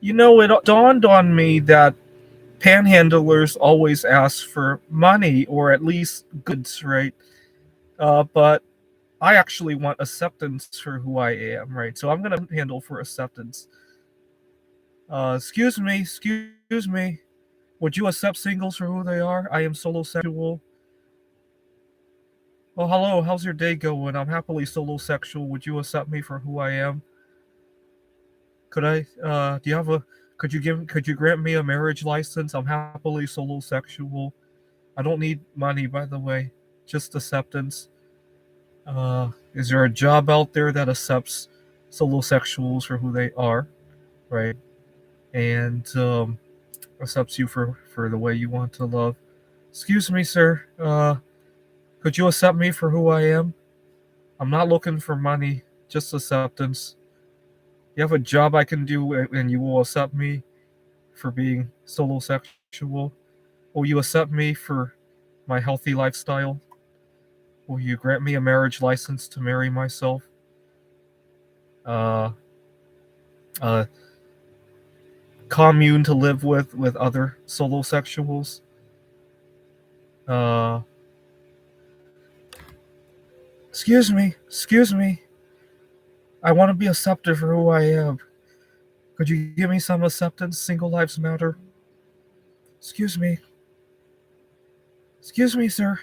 It dawned on me that panhandlers always ask for money or at least goods, right? But I actually want acceptance for who I am, right? So I'm gonna panhandle for acceptance. Excuse me. Would you accept singles for who they are? I am solo sexual. Oh, hello. How's your day going? I'm happily solo sexual. Would you accept me for who I am? Could I? Do you have a? Could you give? Could you grant me a marriage license? I'm happily solo sexual. I don't need money, by the way. Just acceptance. Is there a job out there that accepts solo sexuals for who they are, right? And accepts you for the way you want to love. Excuse me, sir. Could you accept me for who I am? I'm not looking for money, just acceptance. You have a job I can do, and you will accept me for being solo sexual. Will you accept me for my healthy lifestyle? Will you grant me a marriage license to marry myself? Uh, a commune to live with other solo sexuals? Uh, excuse me. I want to be accepted for who I am. Could you give me some acceptance? Single lives matter. Excuse me. Excuse me, sir.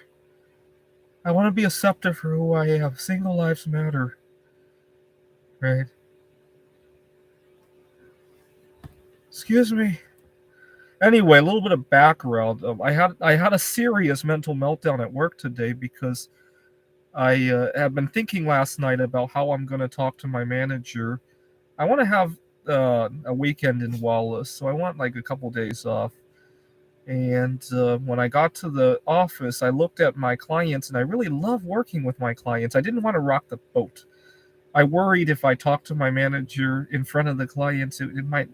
I want to be accepted for who I am. Single lives matter. Right? Excuse me. Anyway, a little bit of background. I had a serious mental meltdown at work today because I have been thinking last night about how I'm going to talk to my manager. I want to have a weekend in Wallace, so I want like a couple days off. And when I got to the office, I looked at my clients, and I really love working with my clients. I didn't want to rock the boat. I worried if I talked to my manager in front of the clients, it might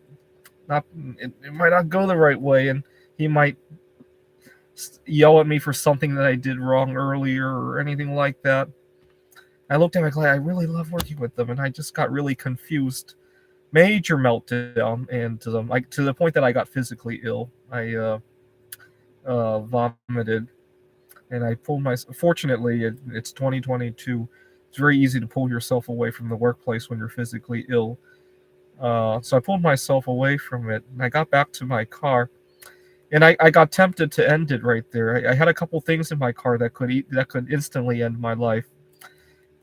not it might not go the right way, and he might yell at me for something that I did wrong earlier or anything like that. I looked at my client. I really love working with them, and I just got really confused. Major meltdown, and like to the point that I got physically ill. I vomited, and I pulled my. Fortunately, it's 2022. It's very easy to pull yourself away from the workplace when you're physically ill. So I pulled myself away from it, and I got back to my car, and I got tempted to end it right there. I had a couple things in my car that could instantly end my life,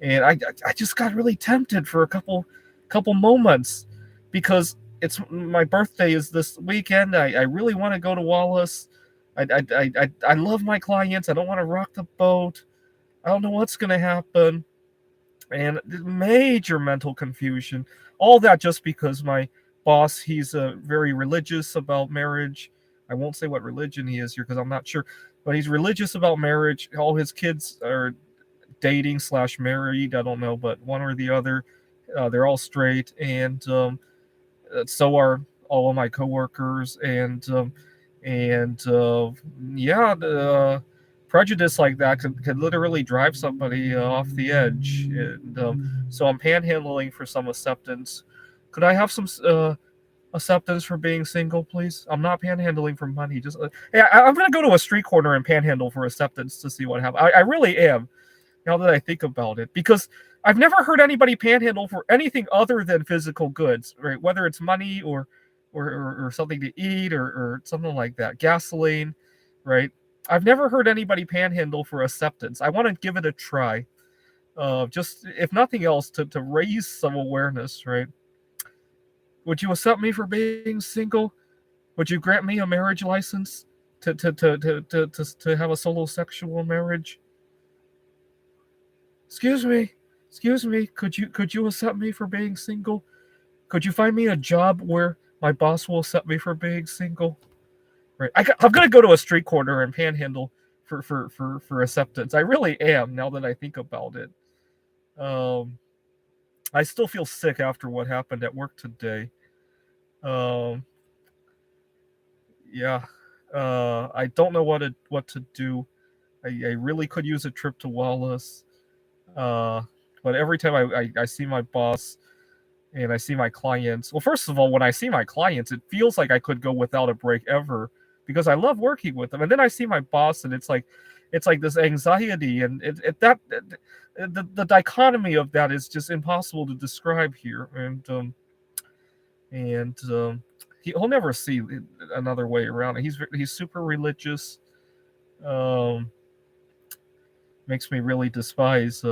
and I just got really tempted for a couple moments because it's my birthday is this weekend. I really want to go to Wallace. I love my clients. I don't want to rock the boat. I don't know what's gonna happen, and major mental confusion. All that just because my boss, he's very religious about marriage. I won't say what religion he is here because I'm not sure, but he's religious about marriage. All his kids are dating slash married. I don't know, but one or the other. They're all straight, and so are all of my coworkers, and yeah, prejudice like that could literally drive somebody off the edge. And so I'm panhandling for some acceptance. Could I have some acceptance for being single, please? I'm not panhandling for money. Just yeah, I'm gonna go to a street corner and panhandle for acceptance to see what happens. I really am. Now that I think about it, because I've never heard anybody panhandle for anything other than physical goods, right? Whether it's money or something to eat or something like that, gasoline, right? I've never heard anybody panhandle for acceptance. I want to give it a try, just if nothing else, to raise some awareness, right? Would you accept me for being single? Would you grant me a marriage license to have a solo sexual marriage? Excuse me, excuse me. Could you accept me for being single? Could you find me a job where my boss will accept me for being single? Right. I'm gonna go to a street corner and panhandle for acceptance. I really am. Now that I think about it, um, I still feel sick after what happened at work today. Um, yeah. I don't know what to do. I really could use a trip to Wallace. Uh, but every time I see my boss, and I see my clients. Well, first of all, when I see my clients, it feels like I could go without a break ever because I love working with them. And then I see my boss, and it's like this anxiety, and the dichotomy of that is just impossible to describe here. And he'll never see another way around it. He's super religious. Um, Makes me really despise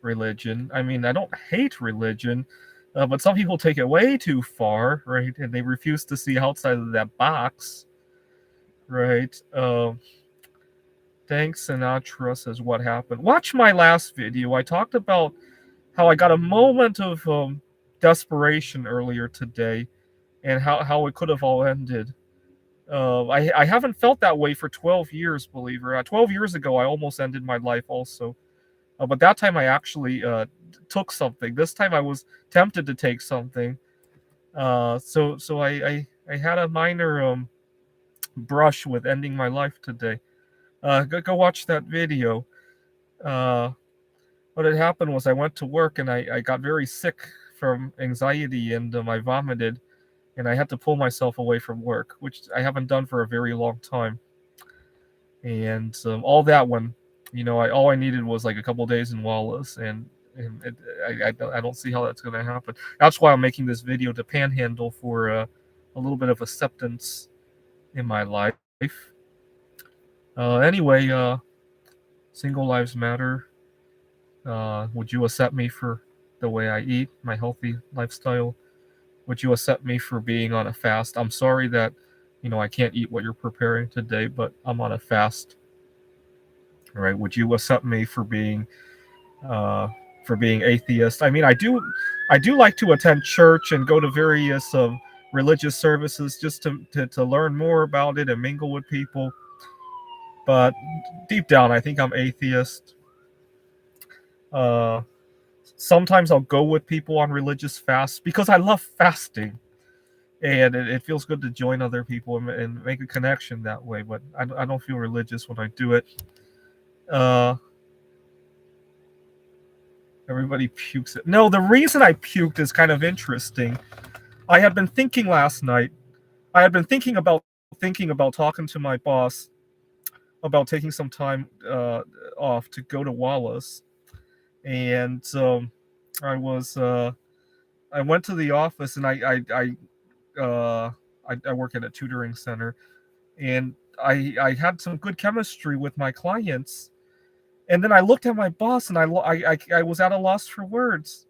religion. I mean, I don't hate religion, but some people take it way too far, right? And they refuse to see outside of that box, right? Thanks, Sinatra says, what happened? Watch my last video. I talked about how I got a moment of desperation earlier today, and how it could have all ended. I haven't felt that way for 12 years, believe it or not. 12 years ago, I almost ended my life also. But that time I actually took something. This time I was tempted to take something. So I had a minor brush with ending my life today. Go watch that video. Uh, what had happened was I went to work, and I got very sick from anxiety, and I vomited, and I had to pull myself away from work, which I haven't done for a very long time. And all that when, all I needed was like a couple days in Wallace, and I don't see how that's going to happen. That's why I'm making this video to panhandle for a little bit of acceptance in my life. Anyway, single lives matter. Would you accept me for the way I eat, my healthy lifestyle? Would you accept me for being on a fast? I'm sorry that, I can't eat what you're preparing today, but I'm on a fast. All right. Would you accept me uh, for being atheist? I mean, I do like to attend church and go to various religious services just to learn more about it and mingle with people. But deep down, I think I'm atheist. Uh, Sometimes I'll go with people on religious fasts because I love fasting, and it feels good to join other people and make a connection that way. But I don't feel religious when I do it. Uh, Everybody pukes it. No, the reason I puked is kind of interesting. I had been thinking last night. I had been thinking about talking to my boss about taking some time off to go to Wallace, and I was I went to the office, and I work at a tutoring center, and I had some good chemistry with my clients. And then I looked at my boss, and I was at a loss for words.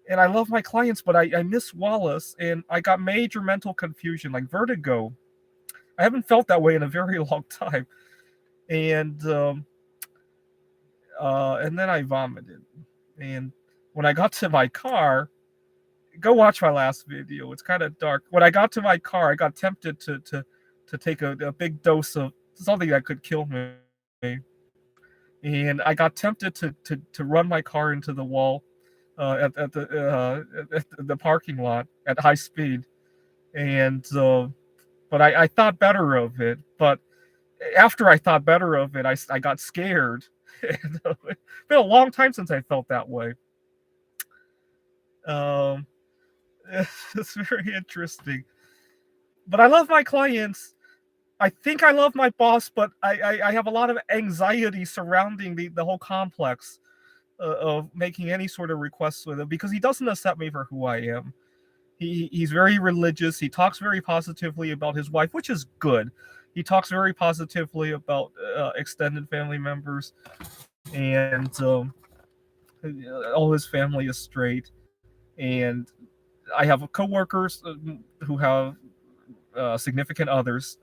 And I love my clients, but I miss Wallace, and I got major mental confusion, like vertigo. I haven't felt that way in a very long time. And and then I vomited. And when I got to my car, go watch my last video. It's kind of dark. When I got to my car, I got tempted to take a big dose of something that could kill me. And I got tempted to run my car into the wall at the parking lot at high speed. And but I thought better of it. But after I thought better of it, I got scared. And, it's been a long time since I felt that way. Um, it's very interesting. But I love my clients. I think I love my boss, but I have a lot of anxiety surrounding the whole complex of making any sort of requests with him because he doesn't accept me for who I am. He's very religious. He talks very positively about his wife, which is good. He talks very positively about extended family members, and all his family is straight. And I have coworkers who have significant others,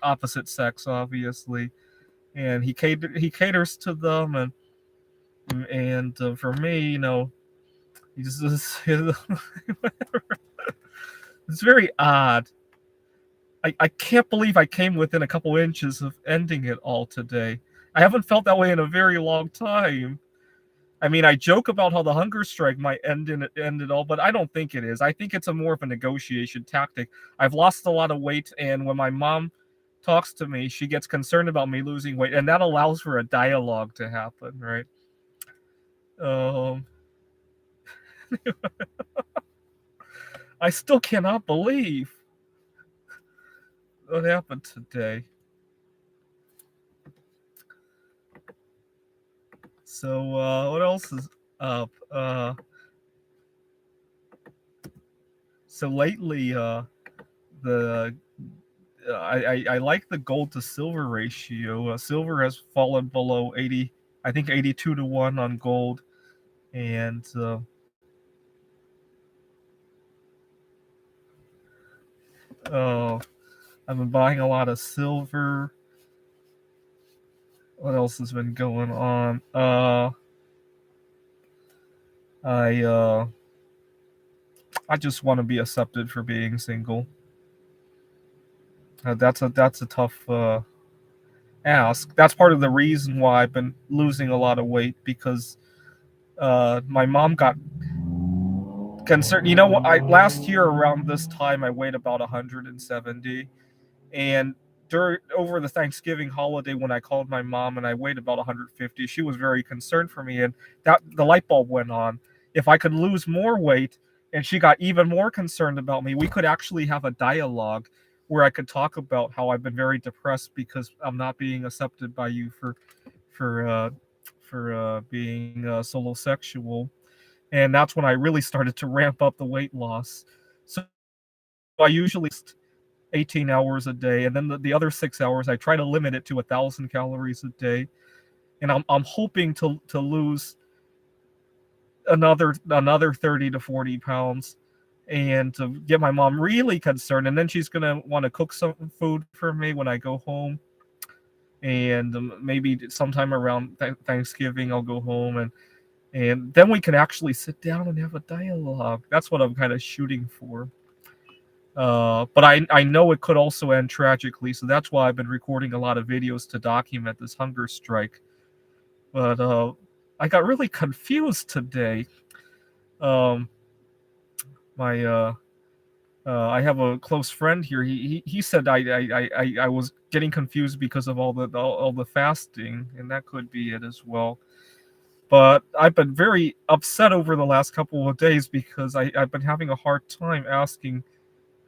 opposite sex, obviously, and he caters to them, and for me, he's just, it's very odd. I can't believe I came within a couple inches of ending it all today. I haven't felt that way in a very long time. I mean, I joke about how the hunger strike might end it all, but I don't think it is. I think it's a more of a negotiation tactic. I've lost a lot of weight, and when my mom talks to me, she gets concerned about me losing weight, and that allows for a dialogue to happen, right? Um, I still cannot believe what happened today. So what else is up? So lately, the I like the gold to silver ratio. Silver has fallen below 80. I think 82 to 1 on gold, and uh, I've been buying a lot of silver. What else has been going on? I I just want to be accepted for being single. That's a tough ask. That's part of the reason why I've been losing a lot of weight because my mom got concerned. You know what? I last year around this time I weighed about 170, and during over the Thanksgiving holiday when I called my mom and I weighed about 150, she was very concerned for me, and that the light bulb went on. If I could lose more weight, and she got even more concerned about me, we could actually have a dialogue where I could talk about how I've been very depressed because I'm not being accepted by you for uh, for being solo sexual, and that's when I really started to ramp up the weight loss. So I usually 18 hours a day, and then the other 6 hours I try to limit it to 1,000 calories a day, and I'm hoping to lose another 30 to 40 pounds, and to get my mom really concerned, and then she's gonna want to cook some food for me when I go home, and maybe sometime around Thanksgiving I'll go home, and then we can actually sit down and have a dialogue. That's what I'm kind of shooting for. But I know it could also end tragically, so that's why I've been recording a lot of videos to document this hunger strike. But I got really confused today. Um, my I have a close friend here. He said I was getting confused because of all the fasting, and that could be it as well. But I've been very upset over the last couple of days because I've been having a hard time asking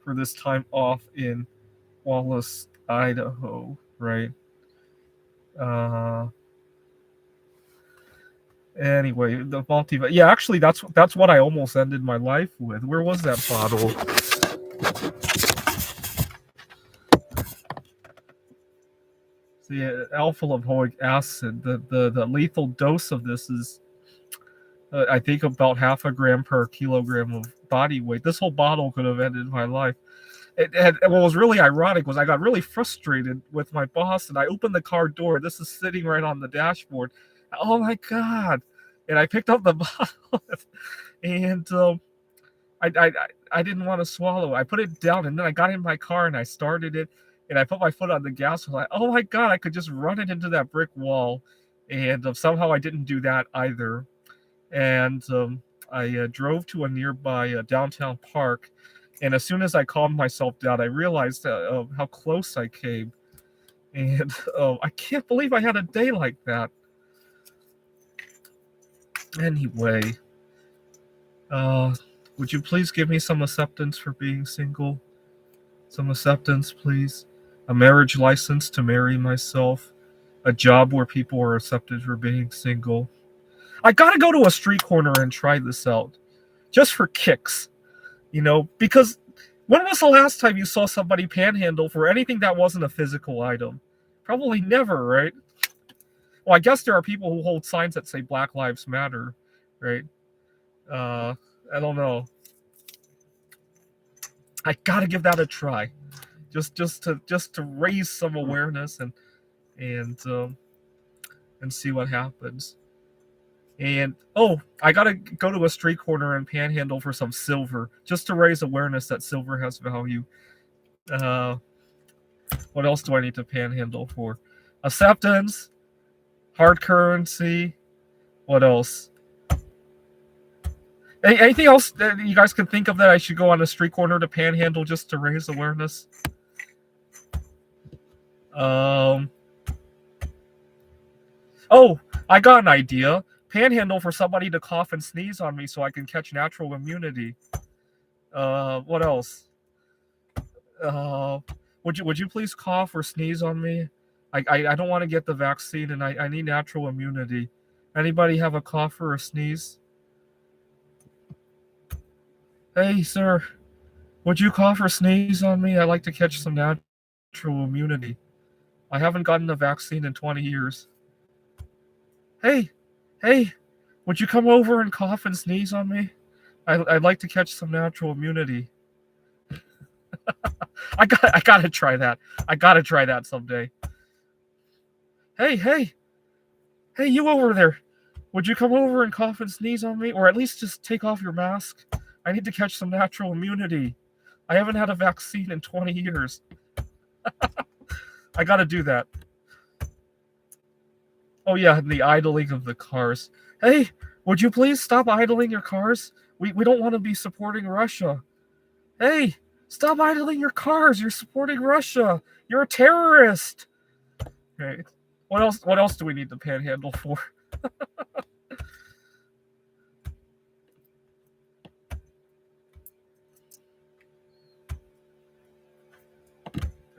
for this time off in Wallace, Idaho, right? Uh, anyway, the multi. Yeah, actually, that's what I almost ended my life with. Where was that bottle? The alpha lipoic acid. The lethal dose of this is, I think, about half a gram per kilogram of body weight. This whole bottle could have ended my life. And what was really ironic was I got really frustrated with my boss, and I opened the car door. This is sitting right on the dashboard. Oh my god! And I picked up the bottle, and I, I I didn't want to swallow. I put it down, and then I got in my car and I started it, and I put my foot on the gas. I was like, oh my god! I could just run it into that brick wall, and somehow I didn't do that either. And I drove to a nearby downtown park, and as soon as I calmed myself down, I realized how close I came, and I can't believe I had a day like that. Anyway, uh, would you please give me some acceptance for being single? Some acceptance, please. A marriage license to marry myself. A job where people are accepted for being single. I gotta go to a street corner and try this out, just for kicks. Because when was the last time you saw somebody panhandle for anything that wasn't a physical item? Probably never, right? Well, I guess there are people who hold signs that say Black Lives Matter, right? Uh, I don't know. I gotta give that a try, just to raise some awareness and and see what happens. And I gotta go to a street corner and panhandle for some silver, just to raise awareness that silver has value. Uh, what else do I need to panhandle for? Acceptance, hard currency. What else? Anything else that you guys can think of that I should go on a street corner to panhandle just to raise awareness? Um. Oh, I got an idea. Panhandle for somebody to cough and sneeze on me so I can catch natural immunity. What else? Uh, would you please cough or sneeze on me? I don't want to get the vaccine, and I need natural immunity. Anybody have a cough or a sneeze? Hey, sir, would you cough or sneeze on me? I'd like to catch some natural immunity. I haven't gotten a vaccine in 20 years. Hey, hey, would you come over and cough and sneeze on me? I'd like to catch some natural immunity. I gotta try that. I gotta try that someday. Hey, hey, hey, you over there. Would you come over and cough and sneeze on me? Or at least just take off your mask? I need to catch some natural immunity. I haven't had a vaccine in 20 years. I gotta do that. Oh, yeah, and the idling of the cars. Hey, would you please stop idling your cars? We don't want to be supporting Russia. Hey, stop idling your cars. You're supporting Russia. You're a terrorist. Okay. What else do we need the panhandle for?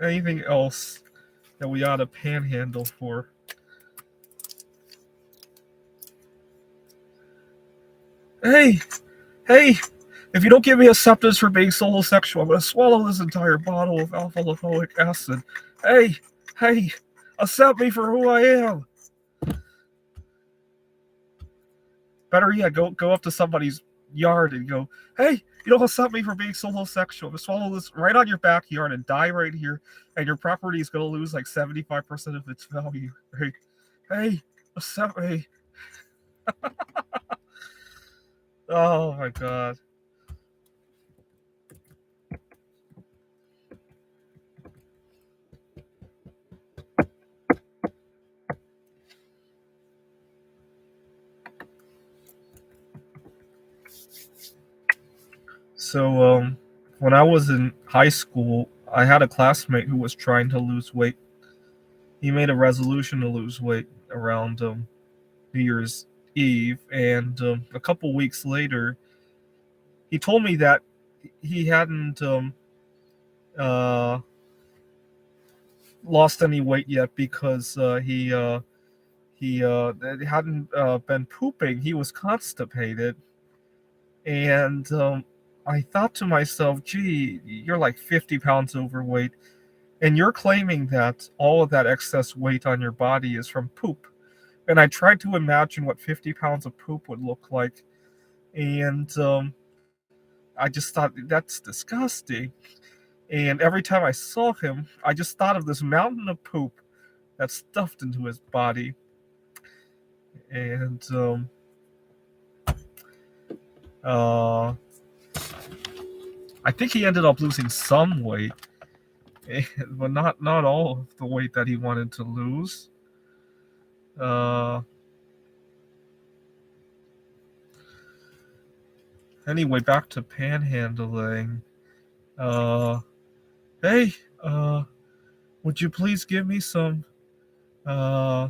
Anything else that we ought to panhandle for? Hey, hey, if you don't give me acceptance for being solo sexual, I'm gonna swallow this entire bottle of alpha lipoic acid. Hey, hey, accept me for who I am. Better yet, go up to somebody's yard and go, hey, you don't accept me for being solo sexual. I'm gonna swallow this right on your backyard and die right here, and your property is gonna lose like 75% of its value. Hey, hey, accept me. Oh my god. So, when I was in high school, I had a classmate who was trying to lose weight. He made a resolution to lose weight around New Year's Eve, and a couple weeks later, he told me that he hadn't uh, lost any weight yet because he hadn't been pooping. He was constipated, and I thought to myself, "Gee, you're like 50 pounds overweight, and you're claiming that all of that excess weight on your body is from poop." And I tried to imagine what 50 pounds of poop would look like, and I just thought that's disgusting. And every time I saw him, I just thought of this mountain of poop that's stuffed into his body. And uh, I think he ended up losing some weight, but not all of the weight that he wanted to lose. Uh, anyway, back to panhandling. Uh, hey, would you please give me some uh,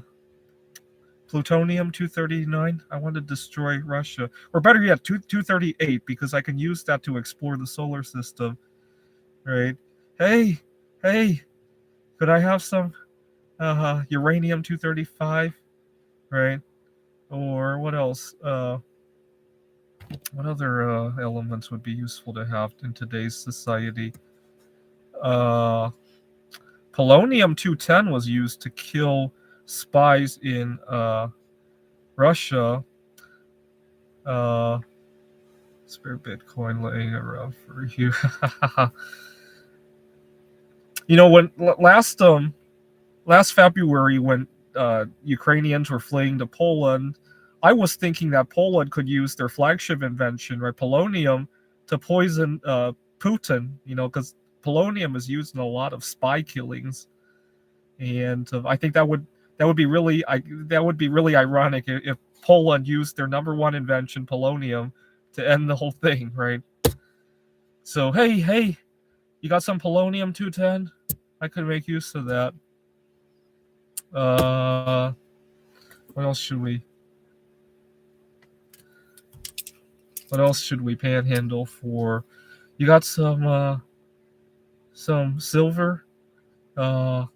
plutonium 239? I want to destroy Russia, or better yet, 238, because I can use that to explore the solar system. Right? Hey, hey, could I have some uranium 235? Right? Or what else? What other elements would be useful to have in today's society? Uh, Polonium 210 was used to kill spies in Russia. Uh, spare Bitcoin laying around for you. You know, when last February, when Ukrainians were fleeing to Poland, I was thinking that Poland could use their flagship invention, right, polonium, to poison Putin. You know, because polonium is used in a lot of spy killings, and I think that would be really ironic if Poland used their number one invention, polonium, to end the whole thing, right? So hey, you got some polonium 210? I could make use of that. Uh, what else should we? What else should we panhandle for? You got some silver. Right.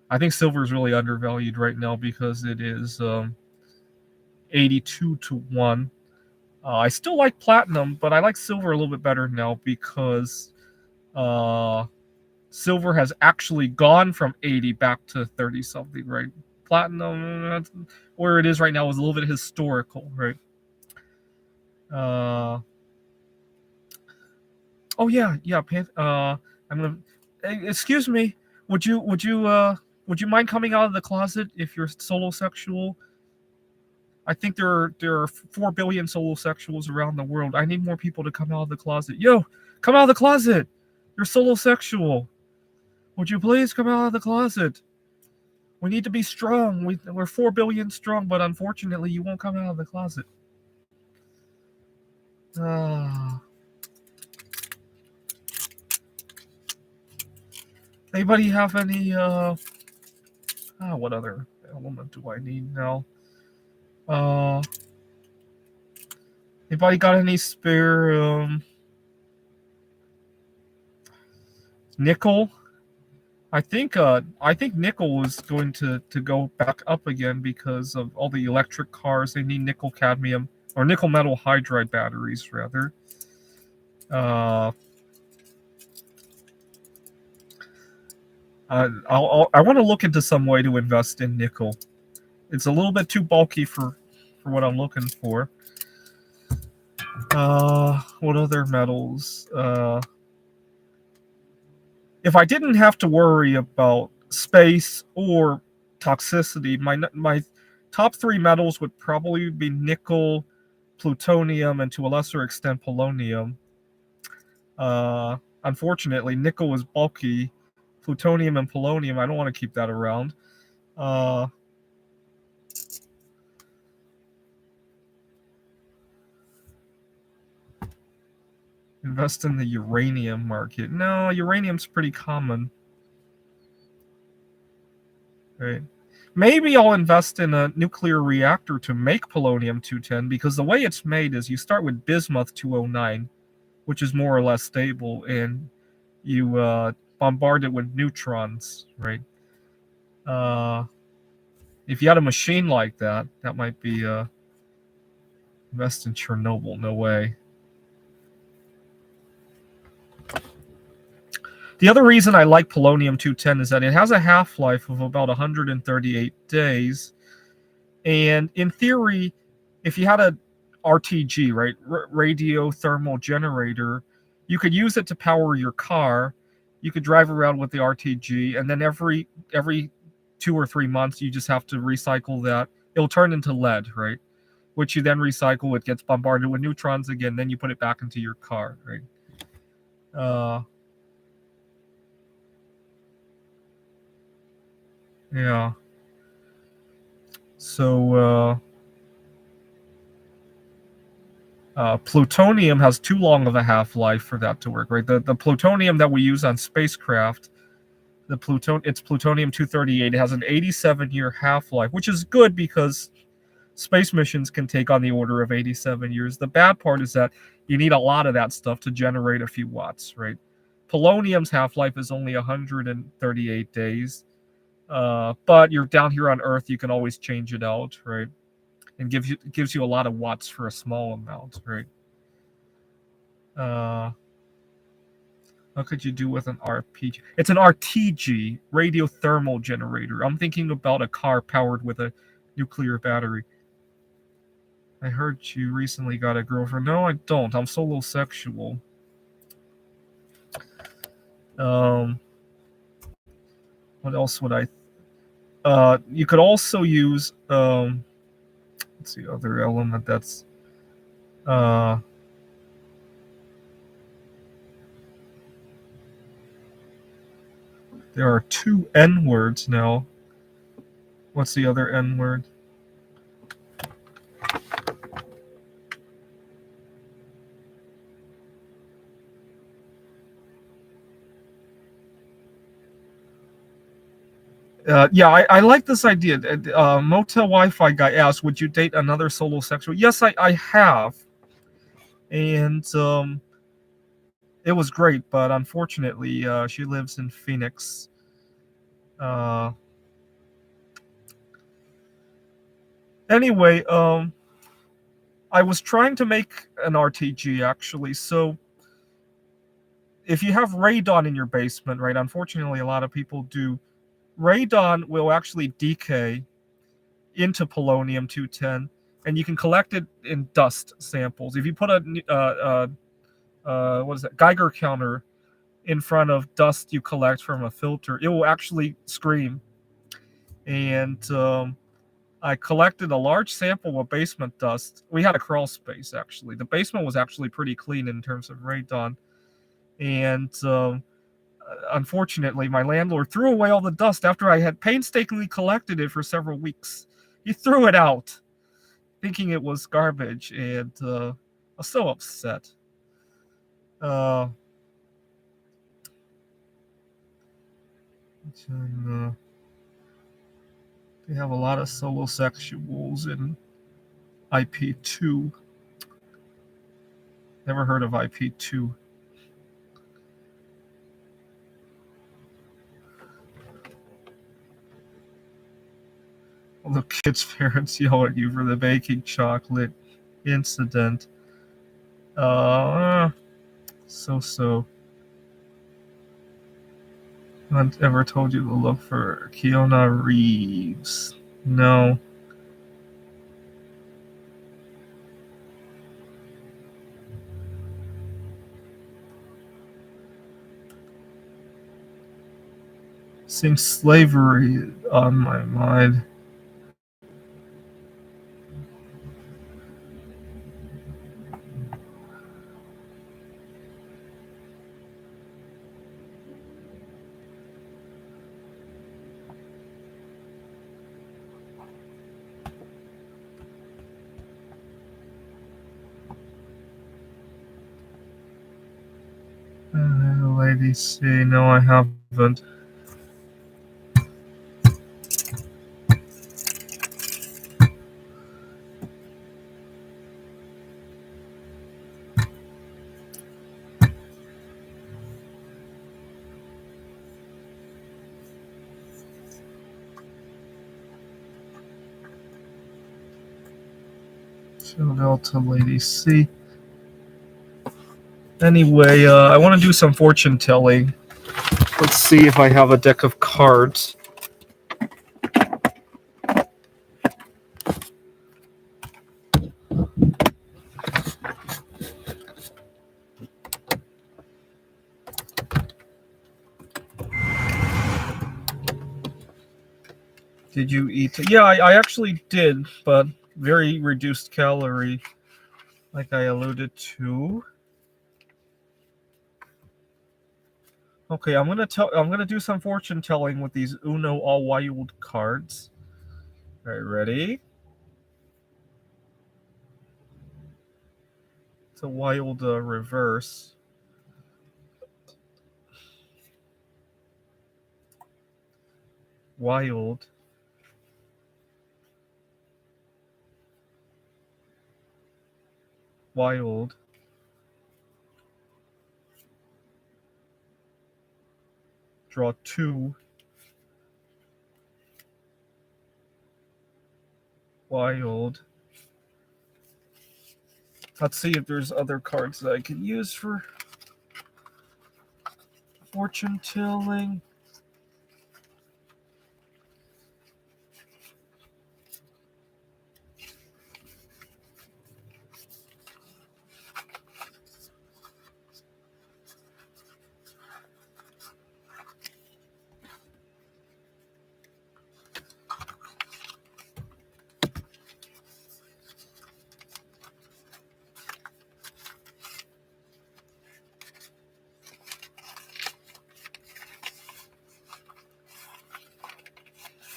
I think silver is really undervalued right now because it is 82 to 1. I still like platinum, but I like silver a little bit better now because uh, silver has actually gone from 80 back to 30 something, right? Platinum, where it is right now, is a little bit historical, right? Uh, oh yeah, yeah. I'm gonna. Excuse me. Would you mind coming out of the closet if you're solosexual? I think there are 4 billion solosexuals around the world. I need more people to come out of the closet. Yo, come out of the closet. You're solosexual. Would you please come out of the closet? We need to be strong. We're 4 billion strong, but unfortunately, you won't come out of the closet. Uh, Anybody have any? What other element do I need now? Uh, Anybody got any spare nickel? I think nickel is going to go back up again because of all the electric cars. They need nickel cadmium or nickel metal hydride batteries rather. I want to look into some way to invest in nickel. It's a little bit too bulky for what I'm looking for. What other metals? If I didn't have to worry about space or toxicity, my top 3 metals would probably be nickel, plutonium, and to a lesser extent polonium. Unfortunately, nickel is bulky. Plutonium and polonium, I don't want to keep that around. Invest in the uranium market. No, uranium's pretty common. Right. Maybe I'll invest in a nuclear reactor to make polonium-210 because the way it's made is you start with bismuth-209, which is more or less stable, and you bombard it with neutrons, right? If you had a machine like that, that might be invest in Chernobyl. No way. The other reason I like polonium-210 is that it has a half-life of about 138 days. And in theory, if you had a RTG, right, radio thermal generator, you could use it to power your car. You could drive around with the RTG, and then every 2 or 3 months, you just have to recycle that. It'll turn into lead, right? Which you then recycle. It gets bombarded with neutrons again. Then you put it back into your car, right? Yeah. So plutonium has too long of a half-life for that to work, right? The plutonium that we use on spacecraft, it's plutonium-238. It has an 87-year half-life, which is good because space missions can take on the order of 87 years. The bad part is that you need a lot of that stuff to generate a few watts, right? Polonium's half-life is only 138 days. But you're down here on Earth, you can always change it out, right? And gives you a lot of watts for a small amount, right? What could you do with an RPG? It's an RTG, radio thermal generator. I'm thinking about a car powered with a nuclear battery. I heard you recently got a girlfriend. No, I don't. I'm solosexual. What else would I? You could also use. What's the other element that's? There are 2 N words now. What's the other N word? Yeah, I like this idea. Motel Wi-Fi guy asked, "Would you date another solosexual?" Yes, I have, and it was great, but unfortunately, she lives in Phoenix. Uh, anyway, I was trying to make an RTG actually. So if you have radon in your basement, right? Unfortunately, a lot of people do. Radon will actually decay into polonium 210, and you can collect it in dust samples. If you put a what is that, Geiger counter in front of dust you collect from a filter, it will actually scream. And I collected a large sample of basement dust. We had a crawl space actually. The basement was actually pretty clean in terms of radon, and unfortunately, my landlord threw away all the dust after I had painstakingly collected it for several weeks. He threw it out, thinking it was garbage, and I was so upset. Uh, they have a lot of solosexuals in IP2. Never heard of IP2. All the kids' parents yell at you for the baking chocolate incident. So. No one ever told you to look for Keanu Reeves. No. Seems slavery on my mind. Lady C, no, I haven't. Show Delta Lady C. Anyway, I want to do some fortune telling. Let's see if I have a deck of cards. Did you eat? Yeah, I actually did, but very reduced calorie, like I alluded to. Okay, I'm gonna do some fortune telling with these Uno all wild cards. All right, ready? It's a wild reverse. Wild. Wild. Draw 2. Wild. Let's see if there's other cards that I can use for fortune telling.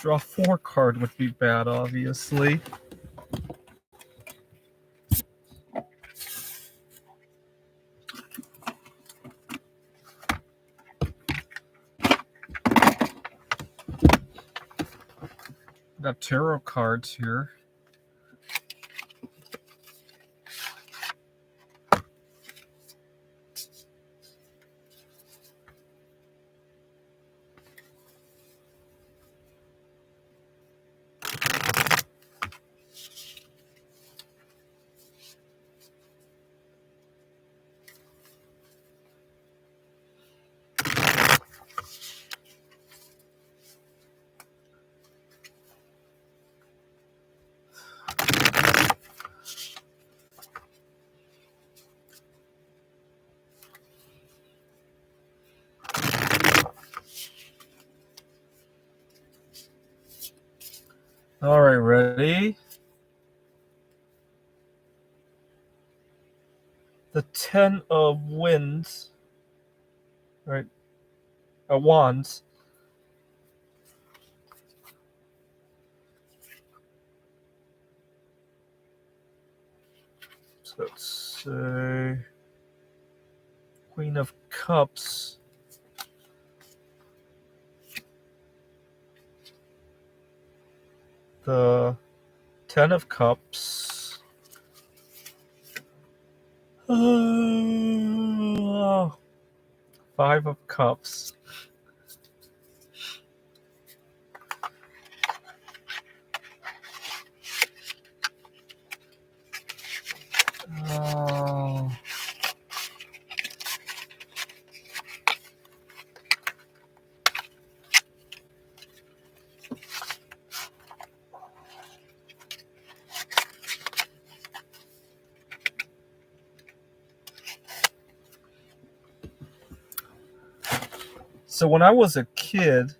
Draw 4 card would be bad, obviously. Got tarot cards here. All right, ready? The Ten of Winds, right? Wands. So let's say Queen of Cups. The Ten of Cups. Five of Cups. Uh, so when I was a kid,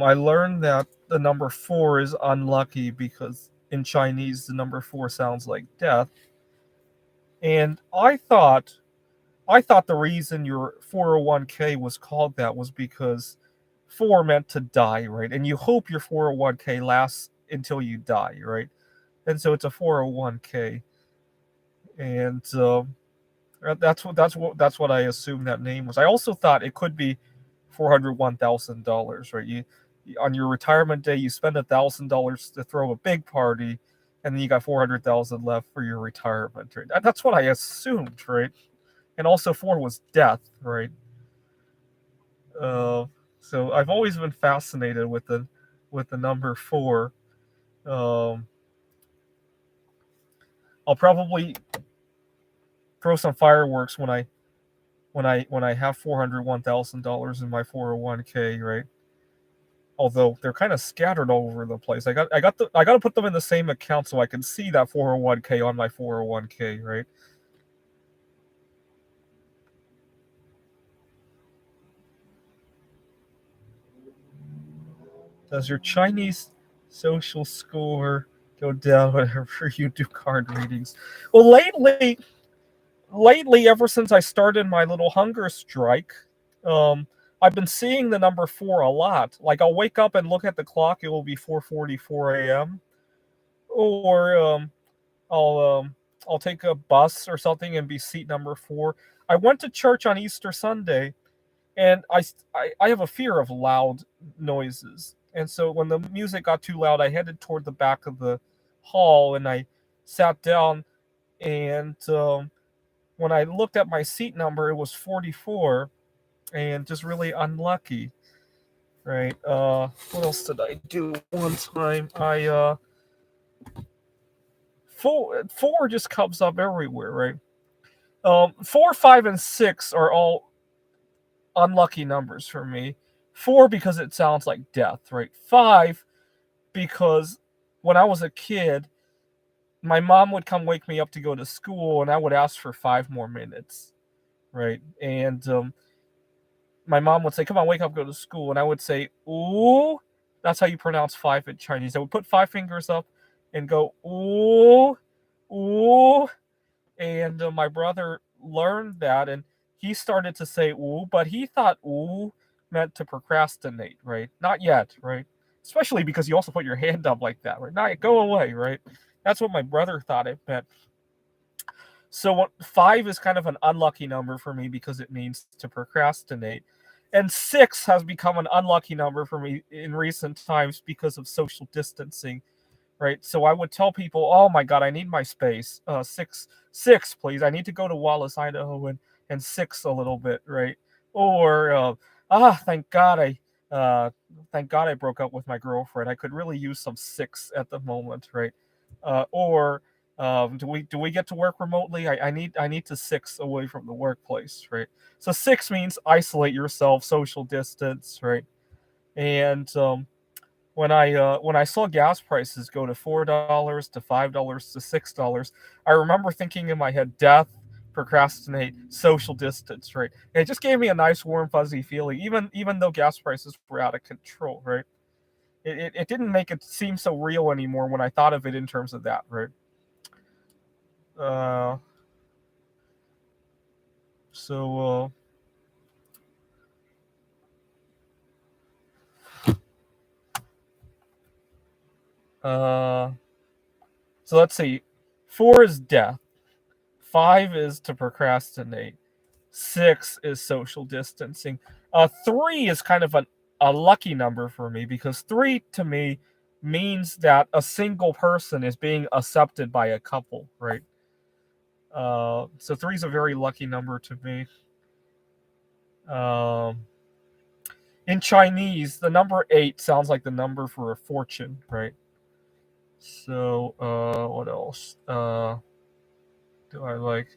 I learned that the number four is unlucky because in Chinese the number four sounds like death. And I thought the reason your 401k was called that was because four meant to die, right? And you hope your 401k lasts until you die, right? And so it's a 401k, and that's what I assumed that name was. I also thought it could be $401,000, right? You on your retirement day you spend $1,000 to throw a big party, and then you got 400,000 left for your retirement, right? That's what I assumed, right? And also four was death, right? Uh, so I've always been fascinated with the number four. Um, I'll probably throw some fireworks when I have $401,000 in my 401k, right? Although they're kind of scattered all over the place. I got to put them in the same account so I can see that 401k on my 401k, right? Does your Chinese social score go down whenever you do card readings? Well, lately, ever since I started my little hunger strike, um, I've been seeing the number four a lot. Like I'll wake up and look at the clock; it will be 4:44 a.m. Or I'll um, I'll take a bus or something and be seat number four. I went to church on Easter Sunday, and I have a fear of loud noises, and so when the music got too loud, I headed toward the back of the hall and I sat down and when I looked at my seat number, it was 44, and just really unlucky, right? What else did I do one time? Four just comes up everywhere, right? Four, five, and six are all unlucky numbers for me. Four because it sounds like death, right? Five because when I was a kid, my mom would come wake me up to go to school, and I would ask for 5 more minutes, right? And my mom would say, "Come on, wake up, go to school," and I would say, "Ooh." That's how you pronounce five in Chinese. I would put five fingers up and go, "Ooh, ooh," and my brother learned that, and he started to say "ooh," but he thought "ooh" meant to procrastinate, right? Not yet, right? Especially because you also put your hand up like that, right? Not go away, right? That's what my brother thought it meant. So five is kind of an unlucky number for me because it means to procrastinate. And six has become an unlucky number for me in recent times because of social distancing, right? So I would tell people, "Oh my God, I need my space. Six, please. I need to go to Wallace, Idaho, and six a little bit, right?" Or thank God uh, thank God I broke up with my girlfriend. I could really use some six at the moment, right? Or do we get to work remotely? I need to six away from the workplace, right? So six means isolate yourself, social distance, right? And when I saw gas prices go to $4 to $5 to $6, I remember thinking in my head, death, procrastinate, social distance, right? And it just gave me a nice warm fuzzy feeling, even though gas prices were out of control, right? it didn't make it seem so real anymore when I thought of it in terms of that, right? Uh, so uh, so let's see. 4 is death. 5 is to procrastinate. 6 is social distancing. 3 is kind of a lucky number for me because 3 to me means that a single person is being accepted by a couple, right? So 3 is a very lucky number to me. Um, in Chinese, the number 8 sounds like the number for a fortune, right? So, what else? Do I like?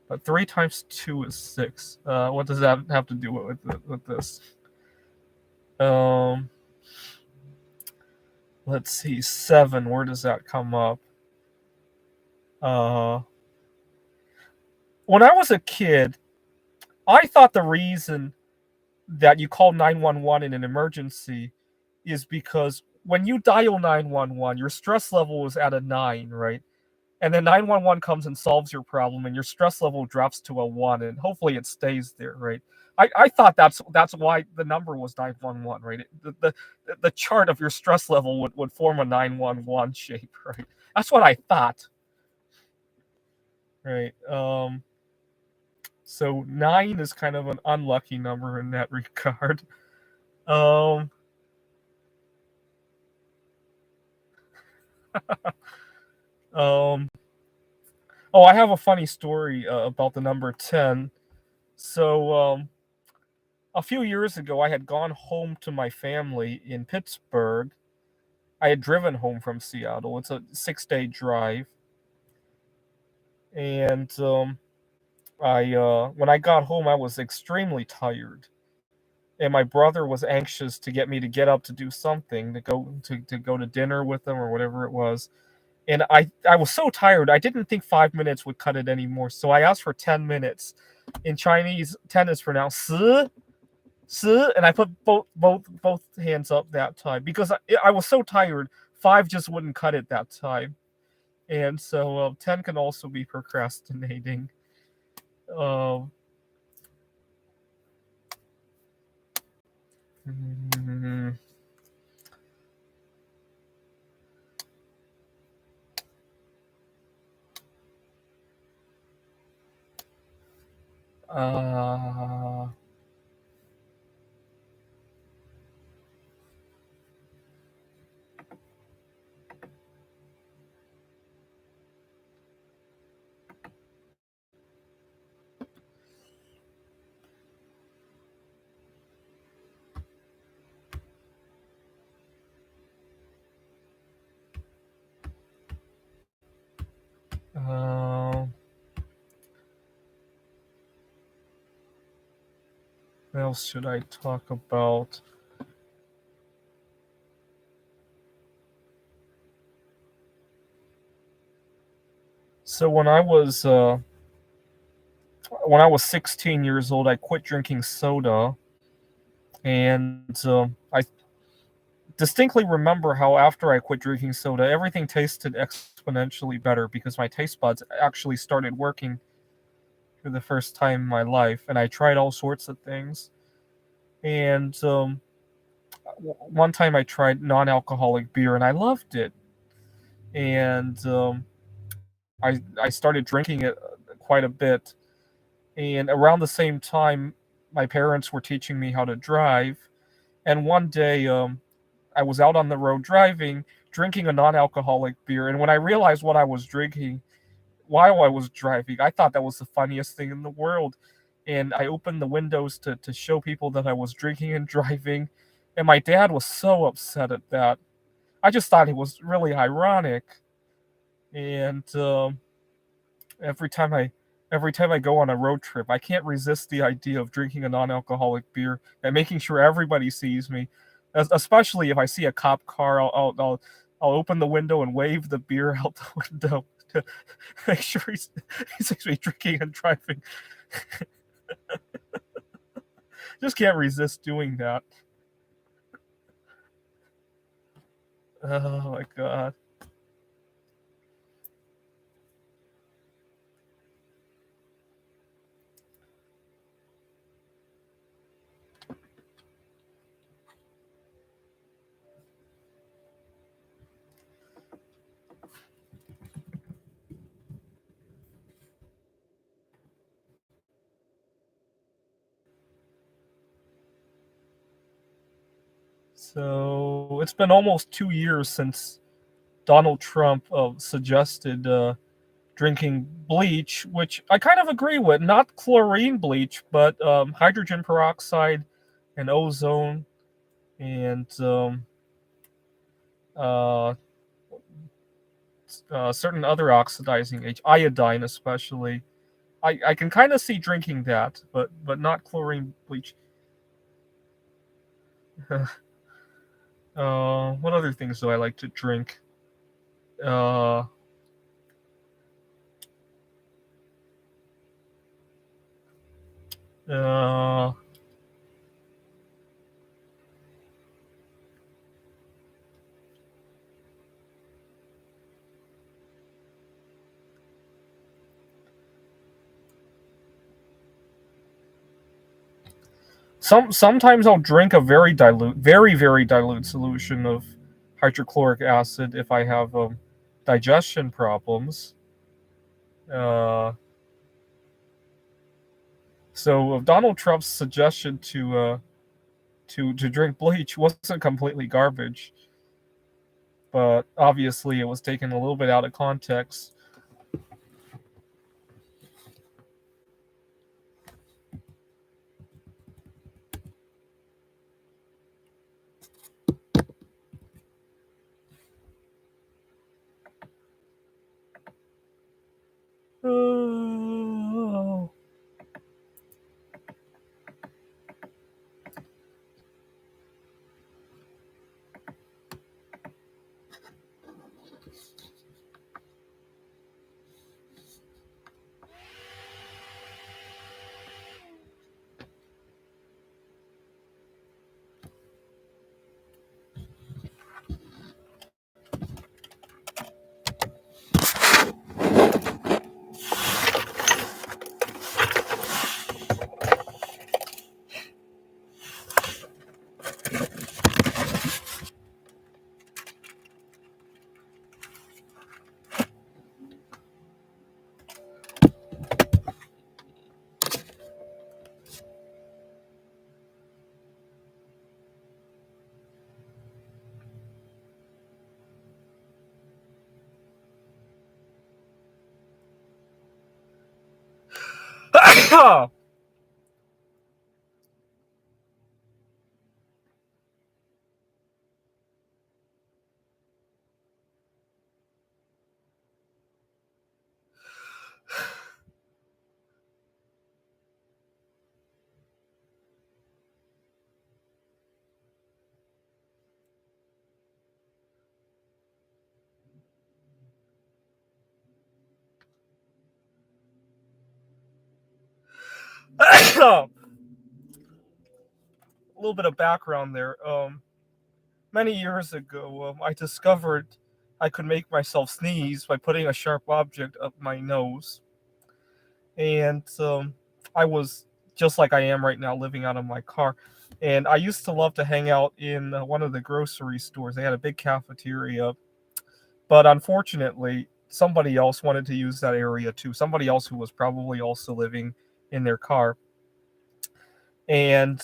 But 3 times 2 is 6. What does that have to do with this? Um, let's see. 7. Where does that come up? Uh, when I was a kid, I thought the reason that you call 911 in an emergency is because when you dial 911, your stress level is at a 9, right? And then 911 comes and solves your problem, and your stress level drops to a 1, and hopefully it stays there, right? I thought that's why the number was 911, right? The chart of your stress level would form a 911 shape, right? That's what I thought, right? So 9 is kind of an unlucky number in that regard. Um, um, oh, I have a funny story about the number 10. So, a few years ago, I had gone home to my family in Pittsburgh. I had driven home from Seattle. It's a 6-day drive, and I when I got home, I was extremely tired, and my brother was anxious to get me to get up to do something, to go to dinner with them or whatever it was. And I was so tired, I didn't think 5 minutes would cut it anymore. So I asked for 10 minutes. In Chinese, 10 is pronounced 十, and I put both hands up that time because I was so tired. 5 just wouldn't cut it that time, and so 10 can also be procrastinating. Um, mm, uh, uh, what else should I talk about? So when I was 16 years old, I quit drinking soda, and I distinctly remember how after I quit drinking soda, everything tasted exponentially better because my taste buds actually started working for the first time in my life, and I tried all sorts of things. And one time I tried non-alcoholic beer, and I loved it. And I started drinking it quite a bit. And around the same time, my parents were teaching me how to drive. And one day, I was out on the road driving, drinking a non-alcoholic beer, and when I realized what I was drinking while I was driving, I thought that was the funniest thing in the world. And I opened the windows to show people that I was drinking and driving, and my dad was so upset at that. I just thought it was really ironic. And every time I every time I go on a road trip, I can't resist the idea of drinking a non-alcoholic beer and making sure everybody sees me. Especially if I see a cop car, I'll open the window and wave the beer out the window to make sure he sees me drinking and driving. Just can't resist doing that. Oh my god. So it's been almost 2 years since Donald Trump suggested drinking bleach, which I kind of agree with. Not chlorine bleach, but hydrogen peroxide and ozone and uh, certain other oxidizing agents, iodine especially. I can kind of see drinking that, but not chlorine bleach. What other things do I like to drink? Uh, uh, sometimes I'll drink a very dilute solution of hydrochloric acid if I have digestion problems. Uh, so Donald Trump's suggestion to drink bleach wasn't completely garbage, but obviously it was taken a little bit out of context. Oh. A little bit of background there. Many years ago, I discovered I could make myself sneeze by putting a sharp object up my nose, and I was just like I am right now, living out of my car. And I used to love to hang out in one of the grocery stores. They had a big cafeteria, but unfortunately, somebody else wanted to use that area too. Somebody else who was probably also living in their car. And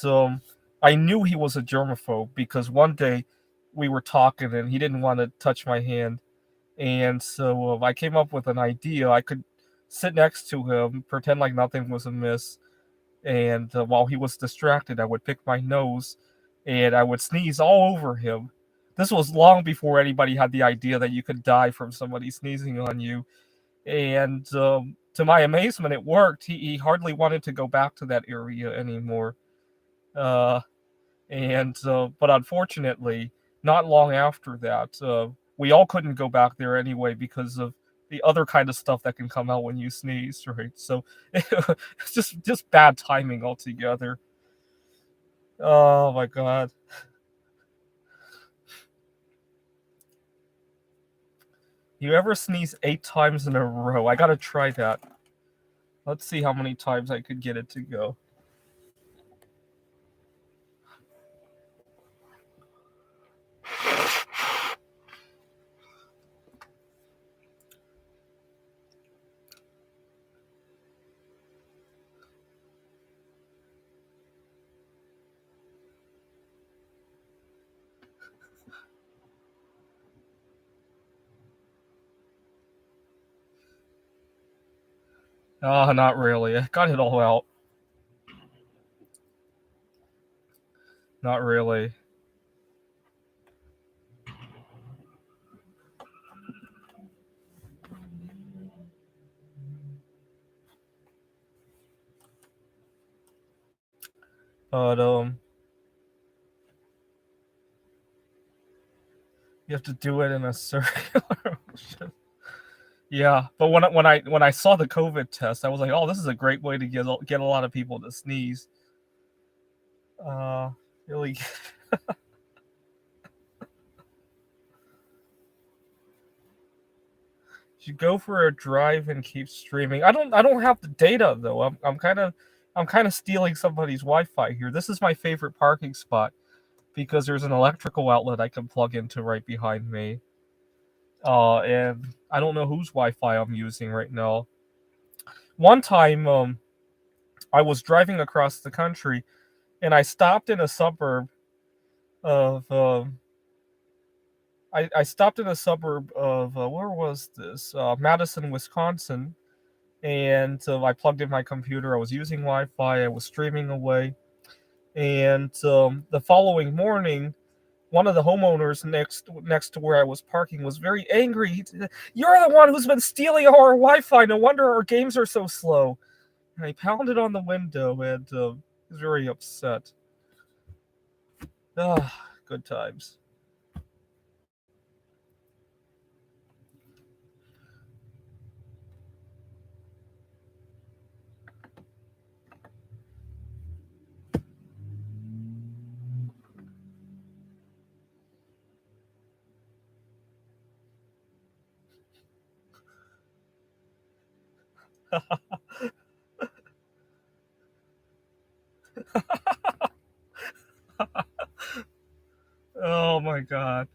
I knew he was a germaphobe because one day we were talking and he didn't want to touch my hand. And so I came up with an idea. I could sit next to him, pretend like nothing was amiss, and while he was distracted, I would pick my nose and I would sneeze all over him. This was long before anybody had the idea that you could die from somebody sneezing on you. And to my amazement, it worked. He hardly wanted to go back to that area anymore. Uh, and but unfortunately, not long after that, we all couldn't go back there anyway because of the other kind of stuff that can come out when you sneeze, right? So it's just bad timing altogether. Oh my god. You ever sneeze 8 times in a row? I gotta try that. Let's see how many times I could get it to go. Ah, not really. I got it all out. Not really. But you have to do it in a circular motion. Yeah, but when I saw the COVID test, I was like, oh, this is a great way to get a lot of people to sneeze. Uh, really. You go for a drive and keep streaming. I don't have the data though. I'm kind of stealing somebody's Wi-Fi here. This is my favorite parking spot because there's an electrical outlet I can plug into right behind me. And I don't know whose Wi-Fi I'm using right now. One time, I was driving across the country and I stopped in a suburb of I stopped in a suburb of where was this? Madison, Wisconsin, and I plugged in my computer. I was using Wi-Fi. I was streaming away, and the following morning, one of the homeowners next to where I was parking was very angry. You're the one who's been stealing our Wi-Fi. No wonder our games are so slow. And I pounded on the window and was very upset. Ah, good times. Oh my god.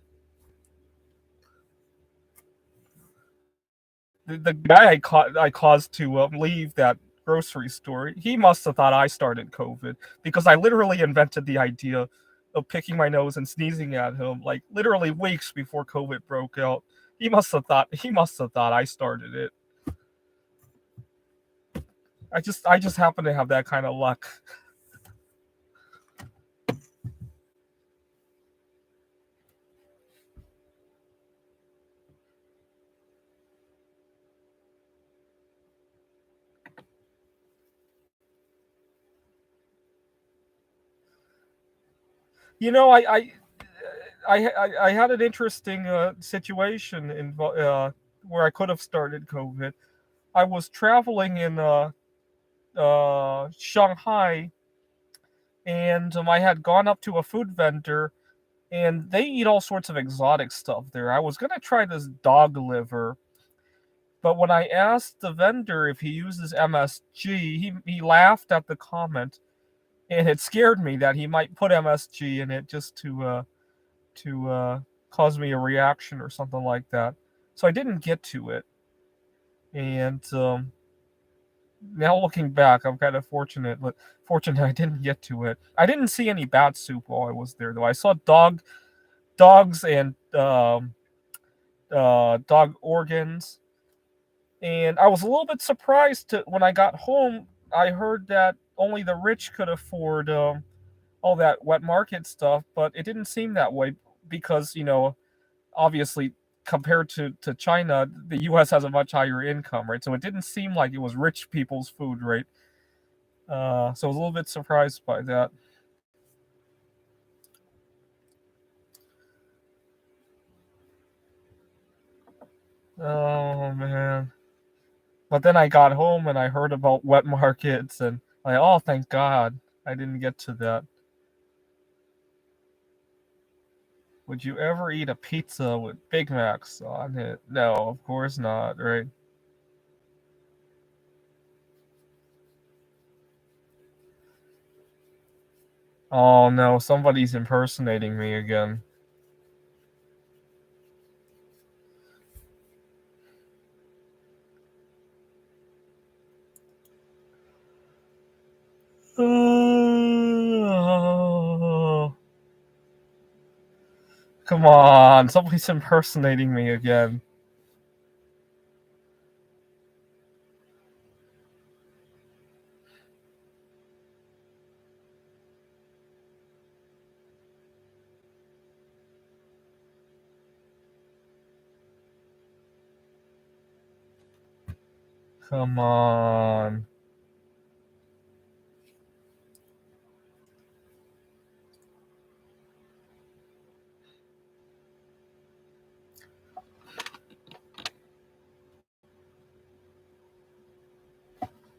The guy I caused to leave that grocery store, he must have thought I started COVID because I literally invented the idea of picking my nose and sneezing at him like literally weeks before COVID broke out. He must have thought I started it. I just happen to have that kind of luck. You know, I had an interesting situation where I could have started COVID. I was traveling in Shanghai, and I had gone up to a food vendor, and they eat all sorts of exotic stuff there. I was gonna try this dog liver, but when I asked the vendor if he uses MSG, he laughed at the comment, and it scared me that he might put MSG in it just to cause me a reaction or something like that. So I didn't get to it, and now looking back, I'm kind of fortunate I didn't get to it. I didn't see any bat soup while I was there, though. I saw dogs and dog organs, and I was a little bit surprised when I got home. I heard that only the rich could afford all that wet market stuff, but it didn't seem that way because obviously compared to China, the U.S. has a much higher income, right? So it didn't seem like it was rich people's food, right? So I was a little bit surprised by that. Oh man! But then I got home and I heard about wet markets and like, oh, thank God I didn't get to that. Would you ever eat a pizza with Big Macs on it? No, of course not, right? Oh no, somebody's impersonating me again. Oh, come on, somebody's impersonating me again. Come on.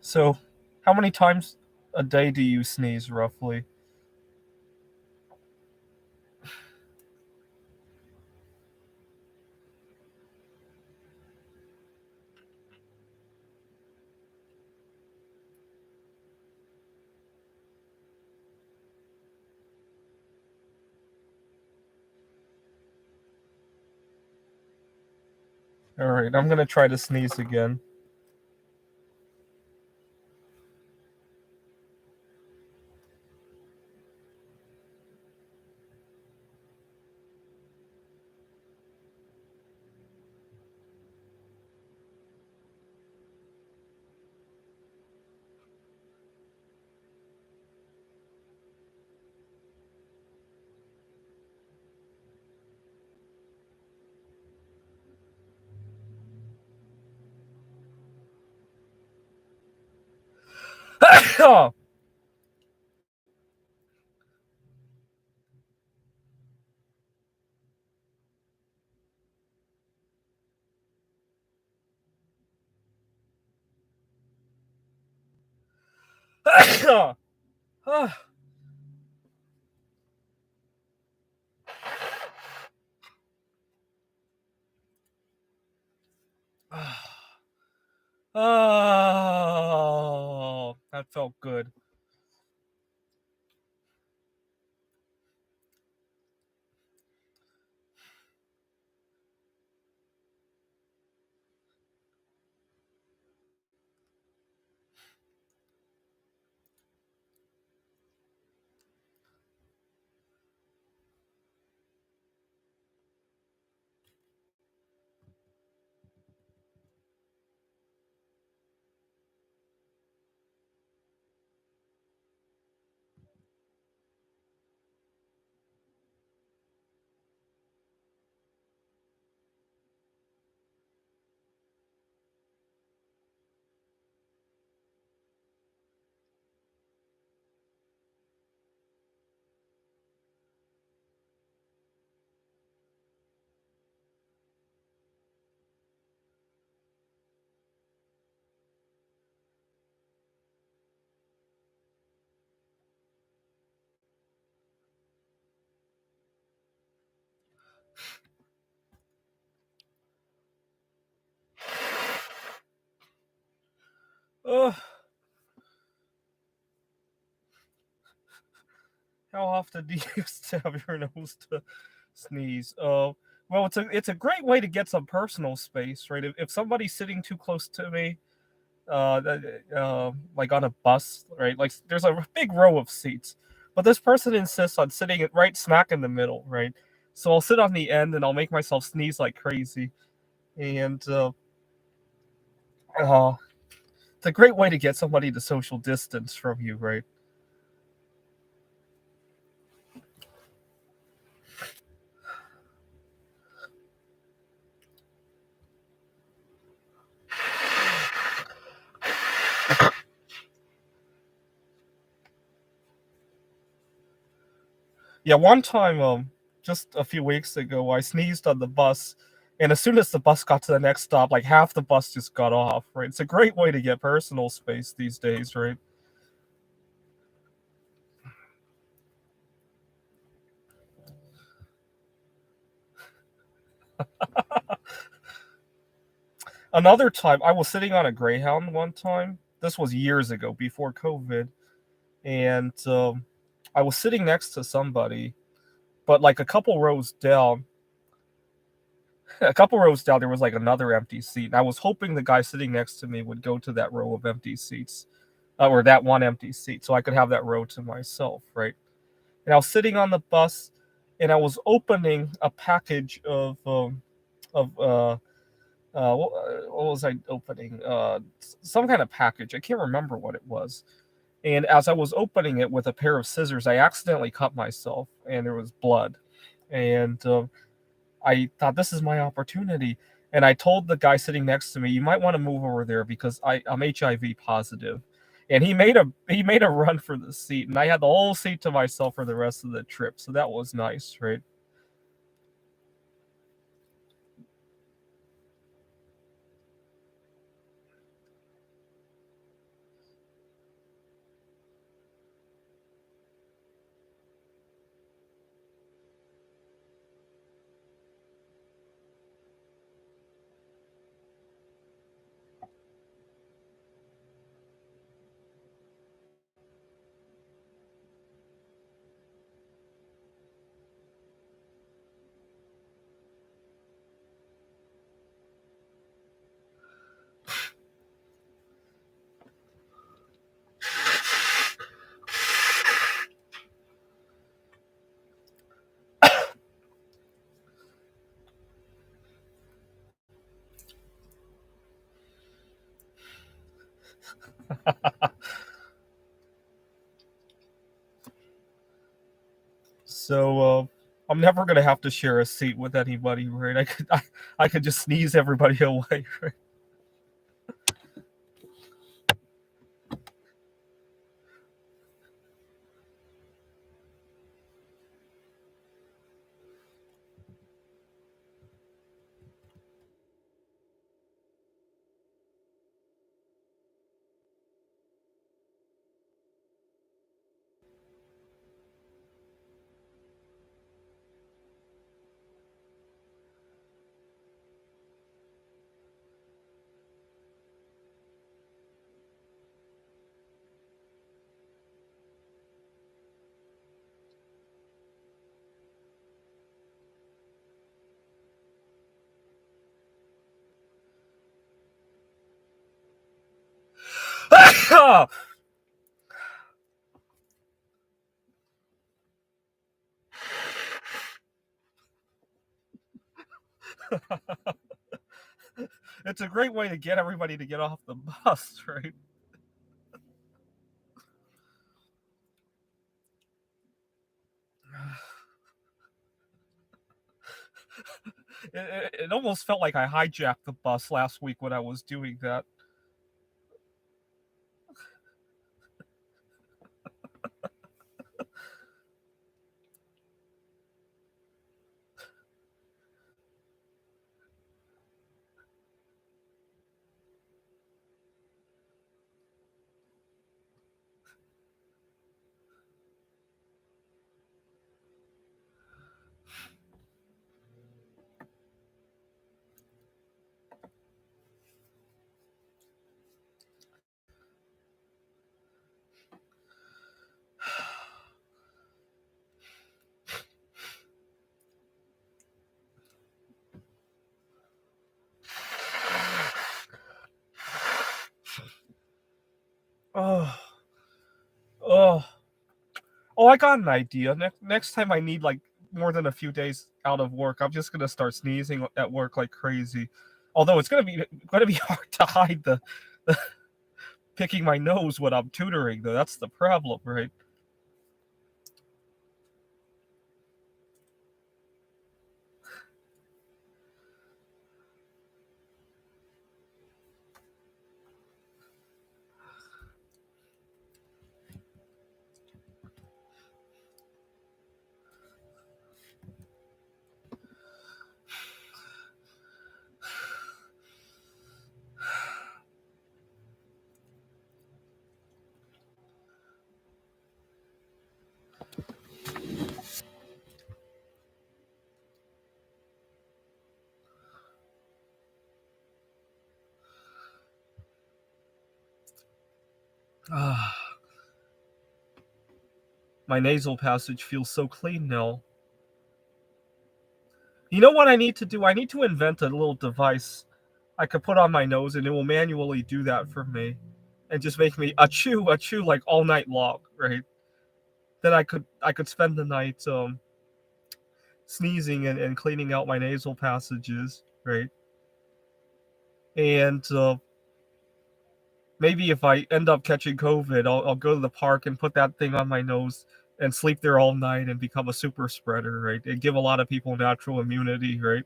So, how many times a day do you sneeze roughly? All right, I'm gonna try to sneeze again. Oh. Oh, that felt good. Oh, how often do you used to have your nose to sneeze? Well, it's a great way to get some personal space, right? If somebody's sitting too close to me, like on a bus, right? Like there's a big row of seats, but this person insists on sitting right smack in the middle, right? So I'll sit on the end and I'll make myself sneeze like crazy, and uh, it's a great way to get somebody to social distance from you, right? Yeah, one time, just a few weeks ago, I sneezed on the bus, and as soon as the bus got to the next stop, like half the bus just got off. Right? It's a great way to get personal space these days, right? Another time, I was sitting on a Greyhound one time. This was years ago, before COVID, and I was sitting next to somebody, but like a couple rows down, there was like another empty seat, and I was hoping the guy sitting next to me would go to that row of empty seats, or that one empty seat, so I could have that row to myself, right? And I was sitting on the bus, and I was opening a package of what was I opening? Some kind of package. I can't remember what it was. And as I was opening it with a pair of scissors, I accidentally cut myself, and there was blood. And I thought, this is my opportunity. And I told the guy sitting next to me, you might want to move over there because I'm HIV positive. And he made a run for the seat, and I had the whole seat to myself for the rest of the trip. So that was nice, right? So I'm never gonna have to share a seat with anybody, right? I could just sneeze everybody away. Right? It's a great way to get everybody to get off the bus, right? It almost felt like I hijacked the bus last week when I was doing that. Oh, oh, oh! I got an idea. Next time I need like more than a few days out of work, I'm just gonna start sneezing at work like crazy. Although it's gonna be hard to hide the picking my nose when I'm tutoring, though. That's the problem, right? Ah, my nasal passage feels so clean now. You know what I need to do? I need to invent a little device I could put on my nose, and it will manually do that for me, and just make me achoo like all night long, right? Then I could spend the night sneezing and cleaning out my nasal passages, right? And maybe if I end up catching COVID, I'll go to the park and put that thing on my nose and sleep there all night and become a super spreader, right? And give a lot of people natural immunity, right?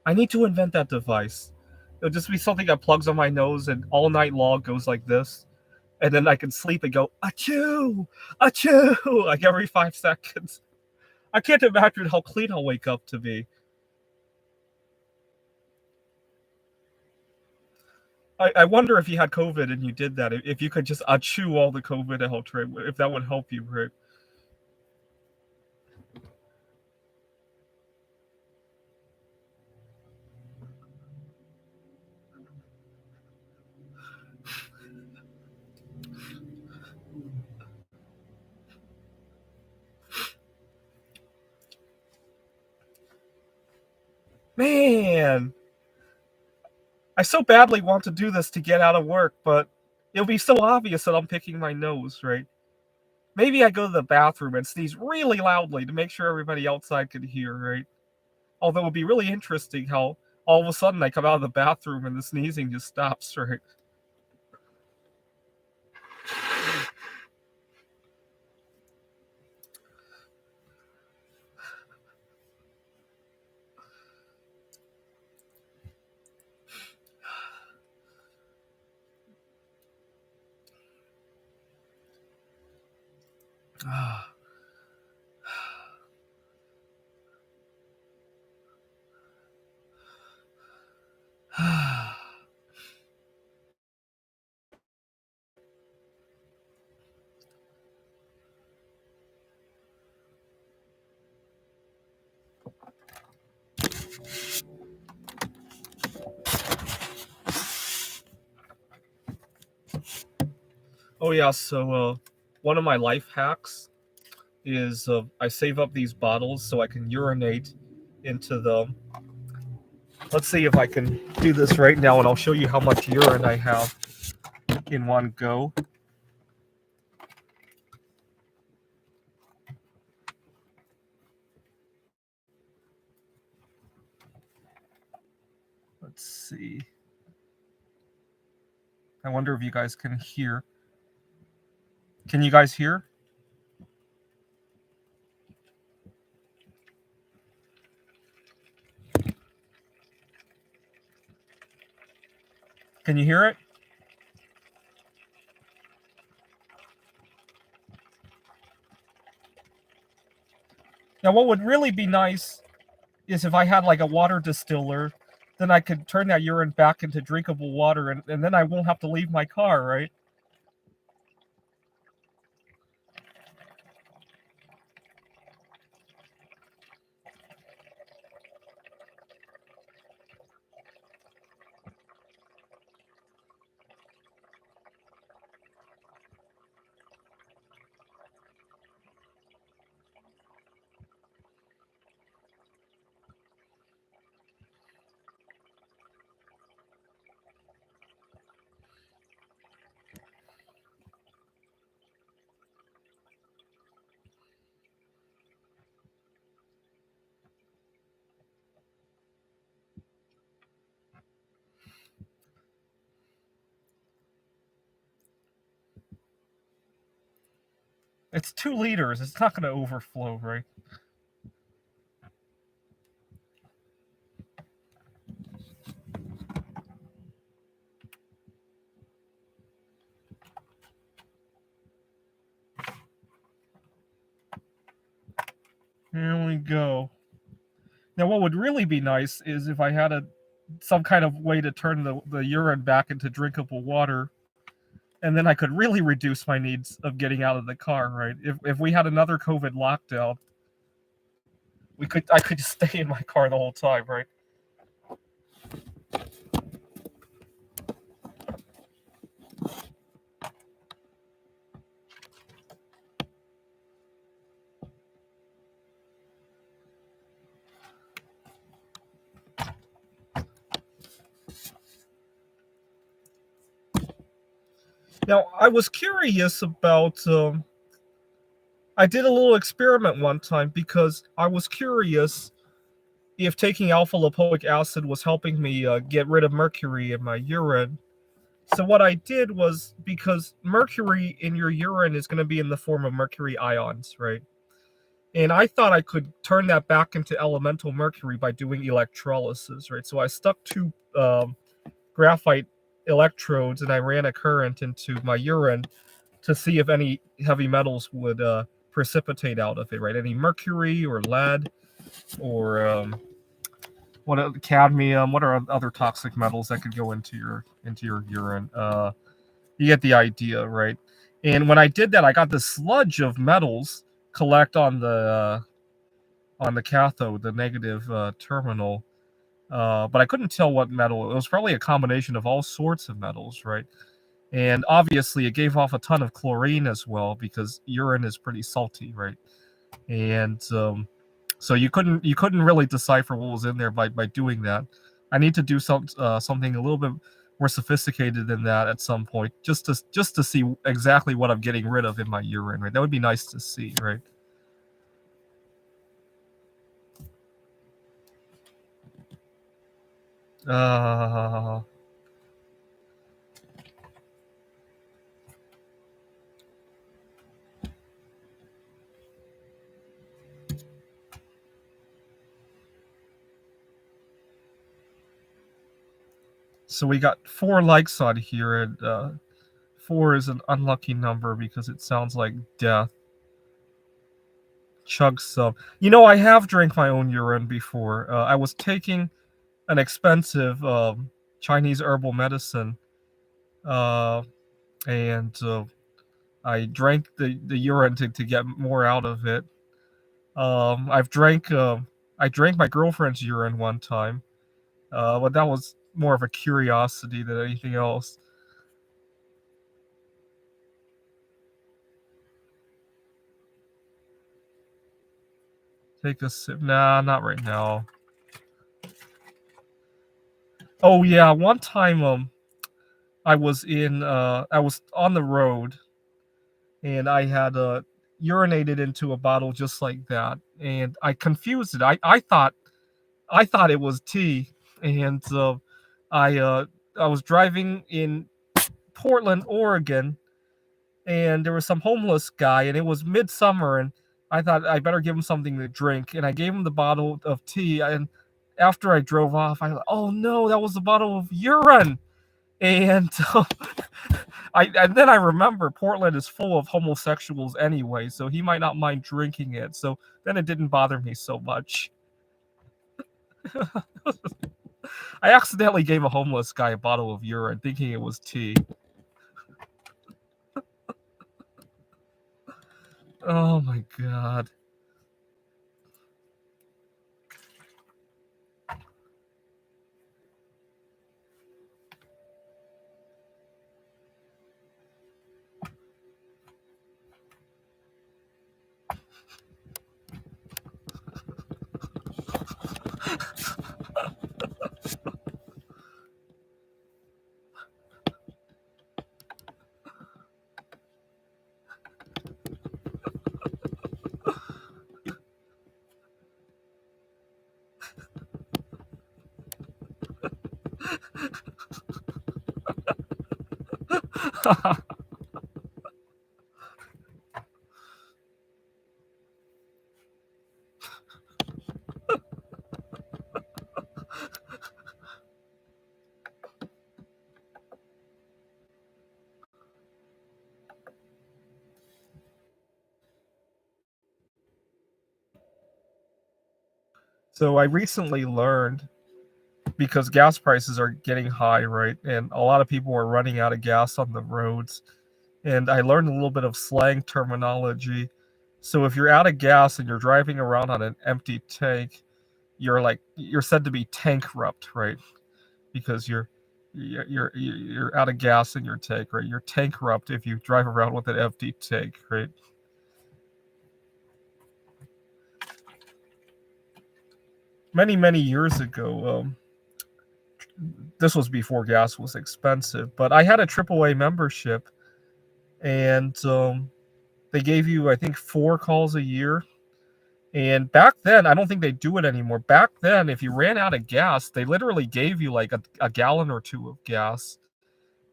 I need to invent that device. It'll just be something that plugs on my nose and all night long goes like this. And then I can sleep and go, achoo, achoo, like every 5 seconds. I can't imagine how clean I'll wake up to be. I wonder if you had COVID and you did that, if you could just achoo all the COVID out, right? If that would help you, right? Man, I so badly want to do this to get out of work, but it'll be so obvious that I'm picking my nose, right? Maybe I go to the bathroom and sneeze really loudly to make sure everybody outside can hear, right? Although it would be really interesting how all of a sudden I come out of the bathroom and the sneezing just stops, right? Oh yeah, so one of my life hacks is I save up these bottles so I can urinate into them. Let's see if I can do this right now, and I'll show you how much urine I have in one go. Let's see. I wonder if you guys can hear. Can you guys hear? Can you hear it? Now, what would really be nice is if I had like a water distiller, then I could turn that urine back into drinkable water, and then I won't have to leave my car, right? It's 2 liters. It's not going to overflow, right? Here we go. Now, what would really be nice is if I had some kind of way to turn the urine back into drinkable water. and then I could really reduce my needs of getting out of the car. Right? If we had another COVID lockdown, we could I could just stay in my car the whole time. Right? Now I was curious about. I did a little experiment one time because I was curious if taking alpha lipoic acid was helping me get rid of mercury in my urine. So what I did was, because mercury in your urine is going to be in the form of mercury ions, right? And I thought I could turn that back into elemental mercury by doing electrolysis, right? So I stuck two graphite electrodes and I ran a current into my urine to see if any heavy metals would precipitate out of it, right? Any mercury or lead or what cadmium? What are other toxic metals that could go into your urine? You get the idea, right? And when I did that, I got this sludge of metals collect on the cathode, the negative terminal. But I couldn't tell what metal. It was probably a combination of all sorts of metals, right? And obviously, it gave off a ton of chlorine as well because urine is pretty salty, right? And so you couldn't really decipher what was in there by doing that. I need to do something a little bit more sophisticated than that at some point, just to see exactly what I'm getting rid of in my urine. Right, that would be nice to see. Right. Uh, so we got 4 likes on here, and 4 is an unlucky number because it sounds like death. Chug some. I have drank my own urine before. I was taking an expensive Chinese herbal medicine, uh, and I drank the urine to get more out of it. I drank my girlfriend's urine one time, but that was more of a curiosity than anything else. Take a sip. Nah, not right now. Oh yeah, one time I was on the road and I had urinated into a bottle just like that, and I confused it. I thought it was tea, and I uh, I was driving in Portland, Oregon, and there was some homeless guy, and it was midsummer, and I thought I better give him something to drink, and I gave him the bottle of tea, and after I drove off, I thought, oh no, that was the bottle of urine, and and then I remember Portland is full of homosexuals anyway, so he might not mind drinking it, so then it didn't bother me so much. I accidentally gave a homeless guy a bottle of urine, thinking it was tea. Oh my god. So I recently learned because gas prices are getting high, right? And a lot of people are running out of gas on the roads. And I learned a little bit of slang terminology. So if you're out of gas and you're driving around on an empty tank, you're said to be tankrupt, right? Because you're out of gas in your tank, right? You're tankrupt if you drive around with an empty tank, right? Many years ago, this was before gas was expensive, but I had a AAA membership, and they gave you, I think, 4 calls a year. And back then, I don't think they do it anymore. Back then, if you ran out of gas, they literally gave you like a gallon or two of gas.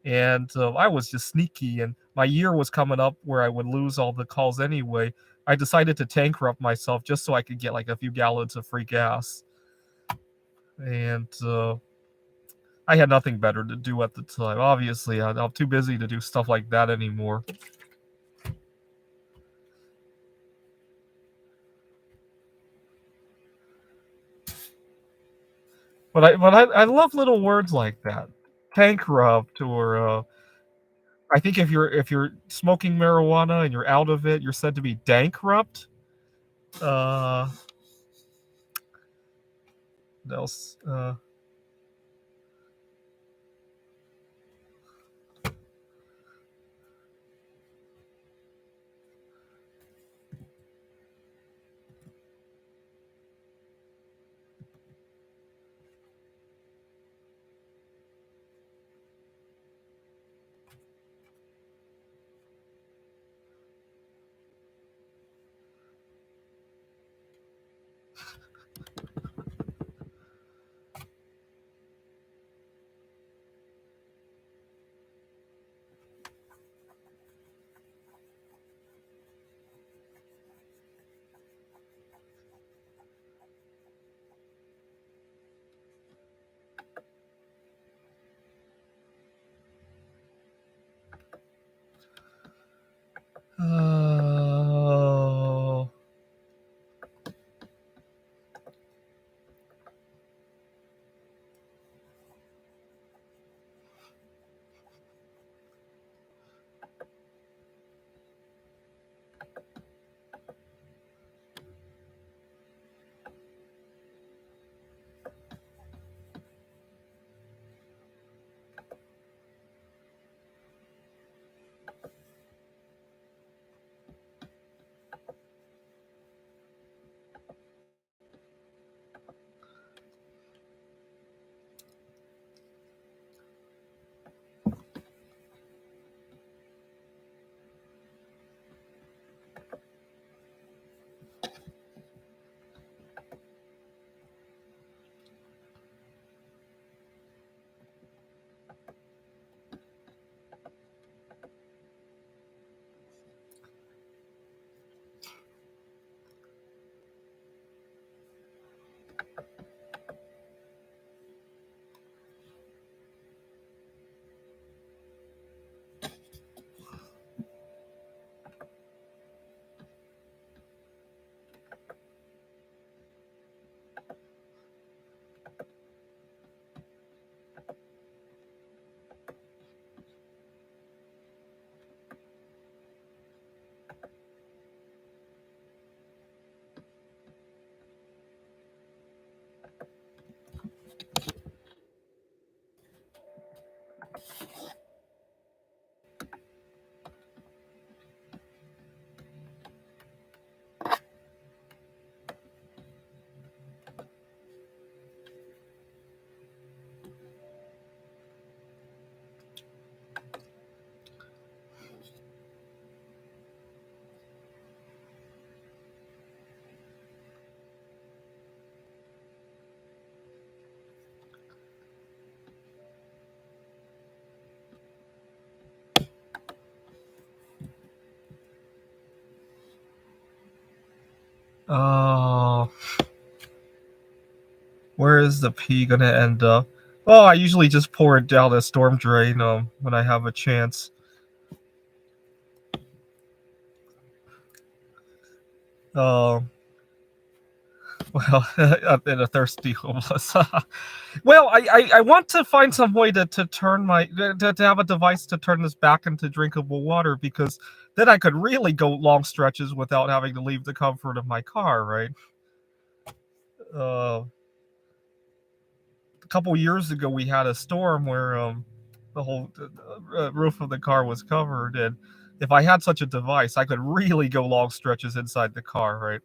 And I was just sneaky, and my year was coming up where I would lose all the calls anyway. I decided to tankrupt myself just so I could get like a few gallons of free gas. And I had nothing better to do at the time. Obviously, I'm too busy to do stuff like that anymore. But I love little words like that, bankrupt, or I think if you're smoking marijuana and you're out of it, you're said to be bankrupt. Uh, what else? Oh. Oh. Where is the pee gonna end up? Oh, I usually just pour it down the storm drain when I have a chance. Oh, Well, and a thirsty homeless. Well, I want to find some way to turn to have a device to turn this back into drinkable water, because then I could really go long stretches without having to leave the comfort of my car, right? Uh, a couple years ago, we had a storm where the whole roof of the car was covered, and if I had such a device, I could really go long stretches inside the car, right?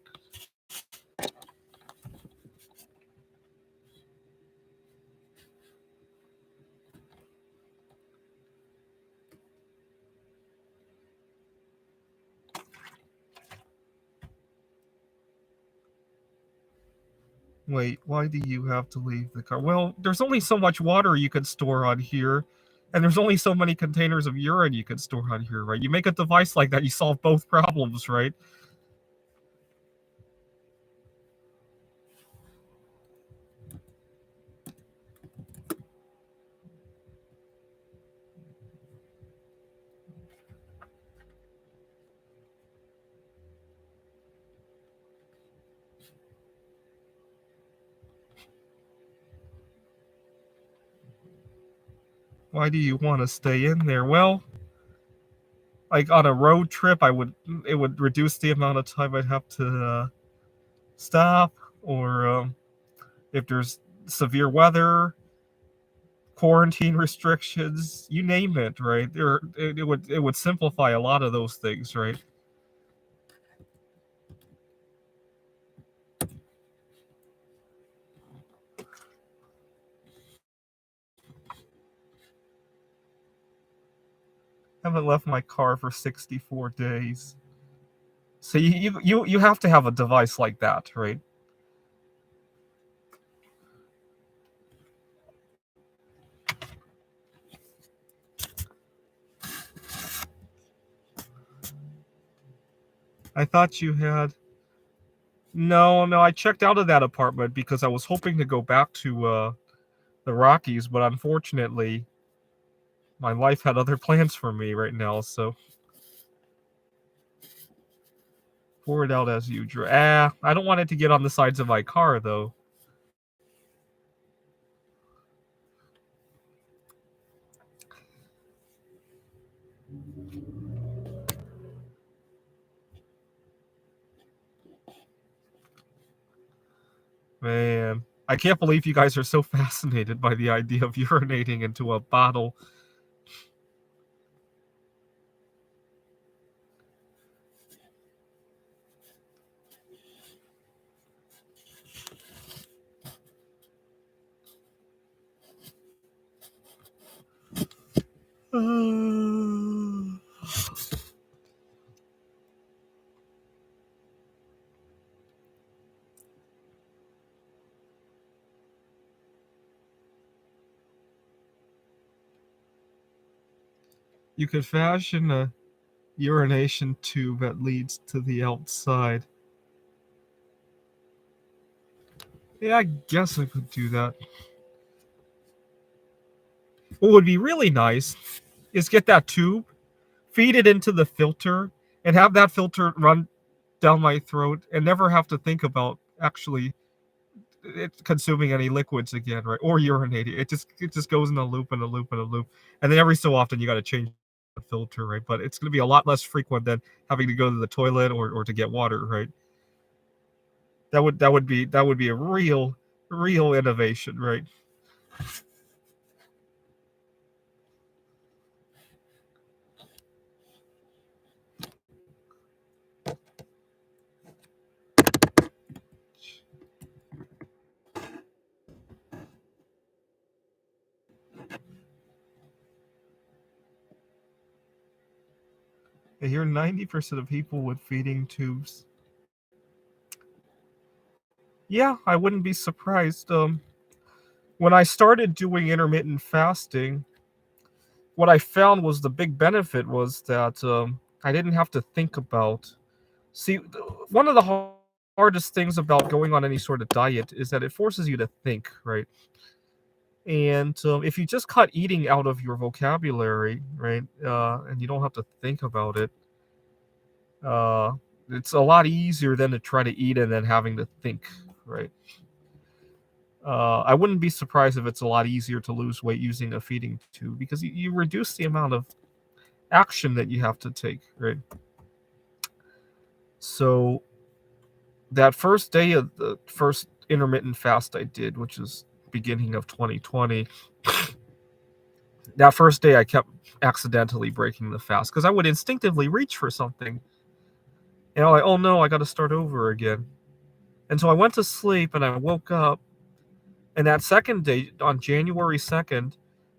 Wait, why do you have to leave the car? Well, there's only so much water you can store on here, and there's only so many containers of urine you can store on here, right? You make a device like that, you solve both problems, right? Why do you want to stay in there? Well, like on a road trip, it would reduce the amount of time I'd have to stop, or if there's severe weather, quarantine restrictions, you name it, right? It would simplify a lot of those things, right? I haven't left my car for 64 days. So you have to have a device like that, right? I thought you had. No, no, I checked out of that apartment because I was hoping to go back to the Rockies, but unfortunately, my life had other plans for me right now. So pour it out as you draw. I don't want it to get on the sides of my car though. Man, I can't believe you guys are so fascinated by the idea of urinating into a bottle. You could fashion a urination tube that leads to the outside. Yeah, I guess I could do that. What would be really nice is get that tube, feed it into the filter, and have that filter run down my throat and never have to think about actually consuming any liquids again, right? Or urinating. It just goes in a loop and a loop and a loop. And then every so often you got to change the filter, right? But it's going to be a lot less frequent than having to go to the toilet or to get water, right? That would be a real innovation, right? I hear 90% of people with feeding tubes. Yeah, I wouldn't be surprised. When I started doing intermittent fasting, what I found was the big benefit was that I didn't have to think about. See, one of the hardest things about going on any sort of diet is that it forces you to think, right? And if you just cut eating out of your vocabulary, right, and you don't have to think about it, uh, it's a lot easier than to try to eat and then having to think, right? I wouldn't be surprised if it's a lot easier to lose weight using a feeding tube because you reduce the amount of action that you have to take, right? So that first day of the first intermittent fast I did, which is beginning of 2020, that first day I kept accidentally breaking the fast because I would instinctively reach for something. And I'm like, oh no, I got to start over again. And so I went to sleep and I woke up. And that second day, on January 2nd,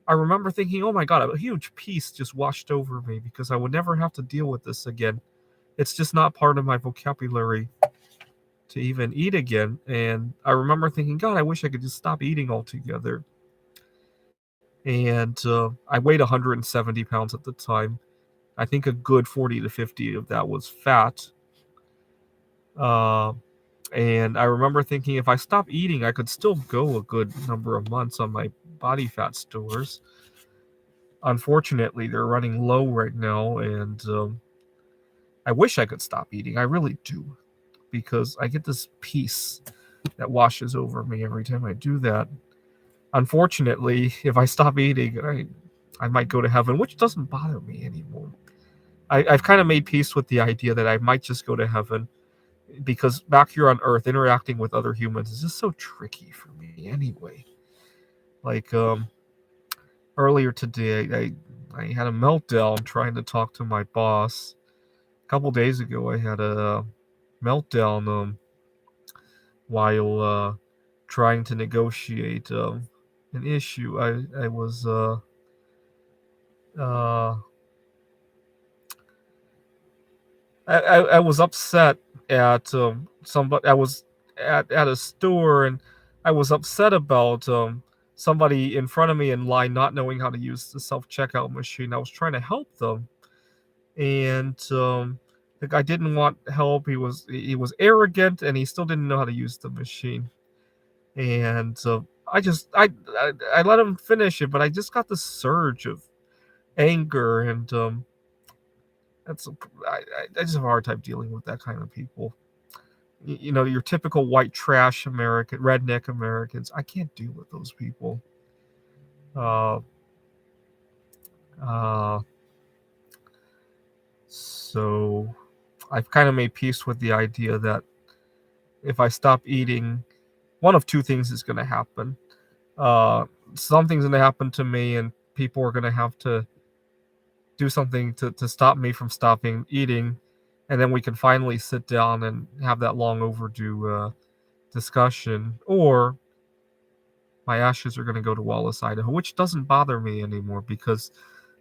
I remember thinking, oh my God, a huge peace just washed over me because I would never have to deal with this again. It's just not part of my vocabulary to even eat again. And I remember thinking, God, I wish I could just stop eating altogether. And I weighed 170 pounds at the time. I think a good 40 to 50 of that was fat. And I remember thinking if I stopped eating, I could still go a good number of months on my body fat stores. Unfortunately, they're running low right now, and I wish I could stop eating. I really do, because I get this peace that washes over me every time I do that. Unfortunately, if I stop eating, I might go to heaven, which doesn't bother me anymore. I've kind of made peace with the idea that I might just go to heaven, because back here on Earth, interacting with other humans is just so tricky for me anyway. Like earlier today, I had a meltdown trying to talk to my boss. A couple days ago, I had a meltdown while trying to negotiate an issue. I was I was upset at somebody. I was at a store and I was upset about somebody in front of me in line not knowing how to use the self checkout machine. I was trying to help them, and the guy didn't want help. He was arrogant and he still didn't know how to use the machine. And I let him finish it, but I just got this surge of anger and that's I just have a hard time dealing with that kind of people. You know, your typical white trash American, redneck Americans. I can't deal with those people. Uh, uh, so I've kind of made peace with the idea that if I stop eating, one of two things is going to happen. Something's going to happen to me, and people are going to have to do something to stop me from stopping eating, and then we can finally sit down and have that long overdue discussion. Or my ashes are going to go to Wallace, Idaho, which doesn't bother me anymore because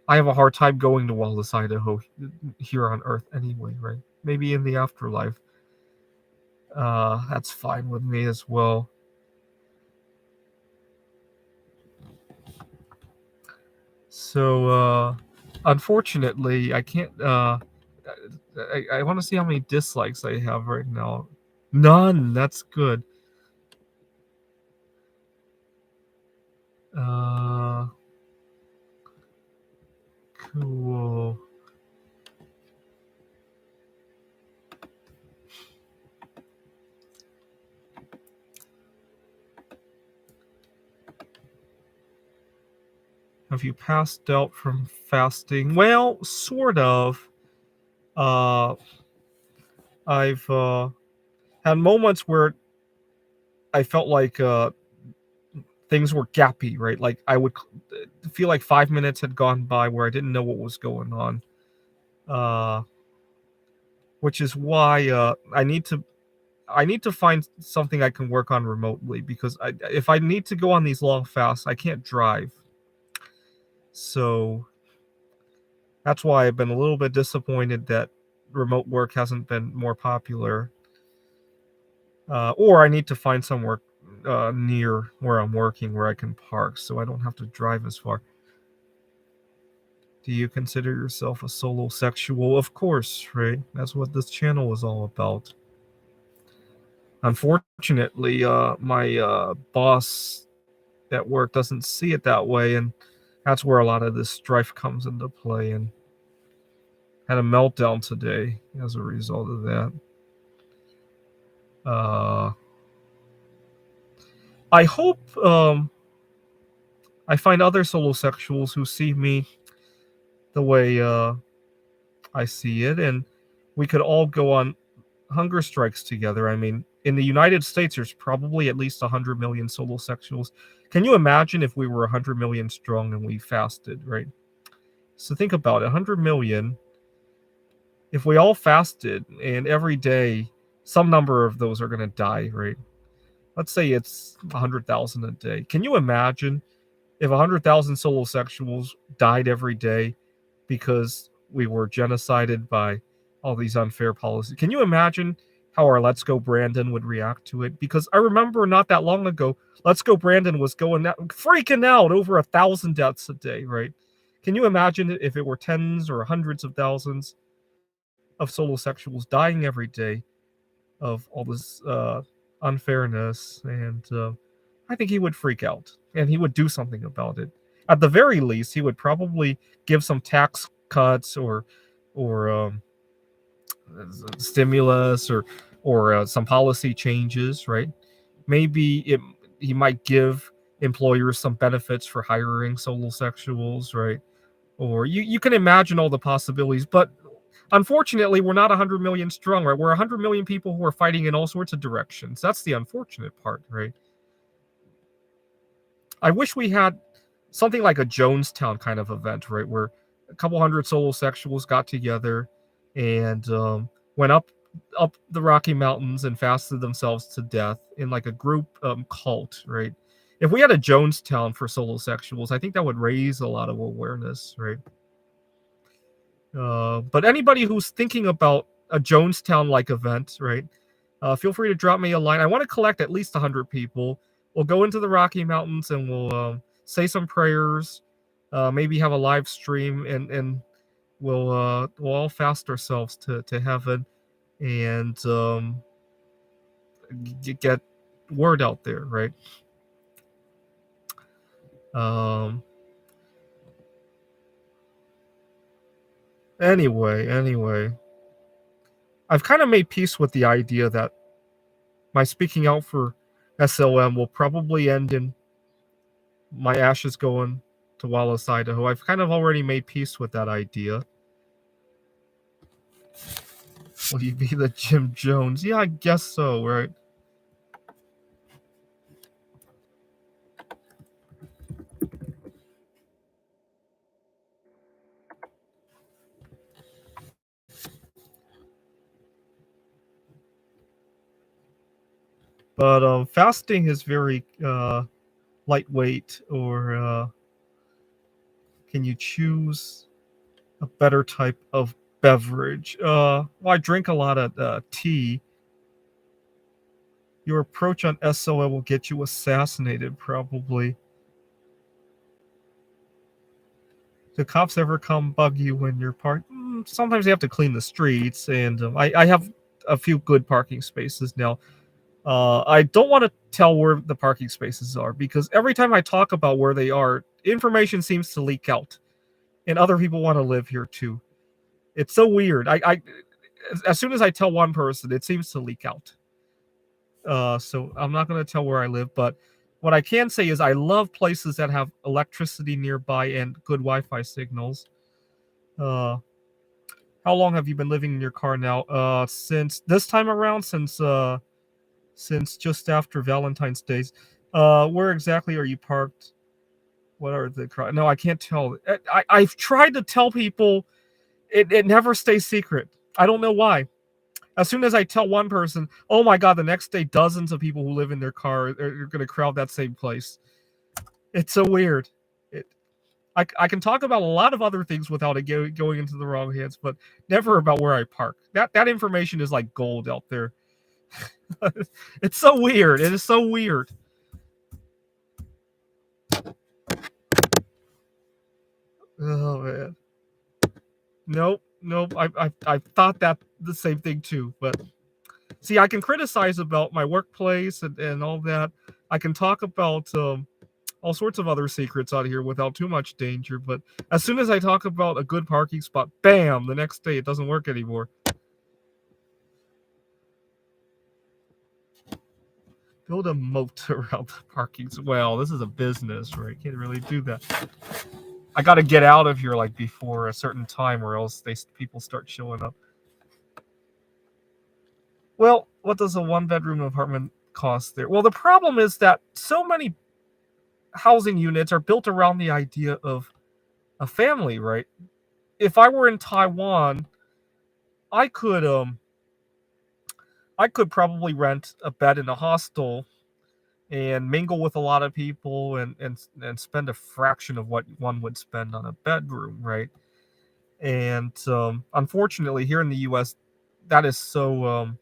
I have a hard time going to Wallace, Idaho here on Earth anyway, right? Maybe in the afterlife. That's fine with me as well. So, unfortunately, I can't. I want to see how many dislikes I have right now. None. That's good. Cool. Have you passed out from fasting? Well, sort of. I've had moments where I felt like things were gappy, right? Like I would feel like 5 minutes had gone by where I didn't know what was going on. Which is why I need to find something I can work on remotely because if I need to go on these long fasts, I can't drive. So that's why I've been a little bit disappointed that remote work hasn't been more popular. Or I need to find somewhere near where I'm working where I can park so I don't have to drive as far. Do you consider yourself a solo sexual? Of course, right? That's what this channel is all about. Unfortunately, my boss at work doesn't see it that way, and that's where a lot of this strife comes into play. And had a meltdown today as a result of that. I hope I find other solosexuals who see me the way I see it, and we could all go on hunger strikes together. I mean, in the United States, there's probably at least 100 million solosexuals. Can you imagine if we were 100 million strong and we fasted, right? So think about it, 100 million. If we all fasted and every day some number of those are going to die, right? Let's say it's 100,000 a day. Can you imagine if 100,000 solosexuals died every day because we were genocided by all these unfair policies? Can you imagine how our Let's Go Brandon would react to it? Because I remember not that long ago, Let's Go Brandon was going out, freaking out over 1,000 deaths a day, right? Can you imagine if it were tens or hundreds of thousands of solosexuals dying every day of all this unfairness? And I think he would freak out and he would do something about it. At the very least, he would probably give some tax cuts or stimulus or some policy changes, right? Maybe he might give employers some benefits for hiring solosexuals, right? Or you can imagine all the possibilities, but unfortunately, we're not 100 million strong, right? We're 100 million people who are fighting in all sorts of directions. That's the unfortunate part, right? I wish we had something like a Jonestown kind of event, right, where a couple hundred solosexuals got together and went up the Rocky Mountains and fasted themselves to death in like a group cult, right? If we had a Jonestown for solosexuals, I think that would raise a lot of awareness, right? But anybody who's thinking about a Jonestown-like event, right? Feel free to drop me a line. I want to collect at least 100 people. We'll go into the Rocky Mountains and we'll say some prayers, maybe have a live stream, and we'll all fast ourselves to heaven and get word out there, right? Anyway, I've kind of made peace with the idea that my speaking out for SLM will probably end in my ashes going to Wallace, Idaho. I've kind of already made peace with that idea. Will you be the Jim Jones? Yeah, I guess so, right? But fasting is very lightweight, or can you choose a better type of beverage? Well, I drink a lot of tea. Your approach on SOL will get you assassinated, probably. Do cops ever come bug you when you're parked? Sometimes they have to clean the streets, and I have a few good parking spaces now. I don't want to tell where the parking spaces are because every time I talk about where they are, information seems to leak out, and other people want to live here too. It's so weird. As soon as I tell one person, it seems to leak out. So I'm not going to tell where I live, but what I can say is I love places that have electricity nearby and good Wi-Fi signals. How long have you been living in your car now? Since this time around, since just after Valentine's Days. Where exactly are you parked? What are the no? I can't tell. I've tried to tell people, it never stays secret. I don't know why. As soon as I tell one person, oh my god, the next day dozens of people who live in their car are going to crowd that same place. It's so weird. I can talk about a lot of other things without it going into the wrong hands, but never about where I park. That information is like gold out there. It's so weird. It is so weird. Oh man. Nope. I thought that the same thing too, but see, I can criticize about my workplace and all that. I can talk about all sorts of other secrets out here without too much danger. But as soon as I talk about a good parking spot, bam! The next day it doesn't work anymore. Build a moat around the parking. Well, this is a business, right? Can't really do that. I got to get out of here like before a certain time, or else people start showing up. Well, what does a one-bedroom apartment cost there? Well, the problem is that so many housing units are built around the idea of a family, right? If I were in Taiwan, I could probably rent a bed in a hostel and mingle with a lot of people and spend a fraction of what one would spend on a bedroom, right? And unfortunately, here in the U.S., that is so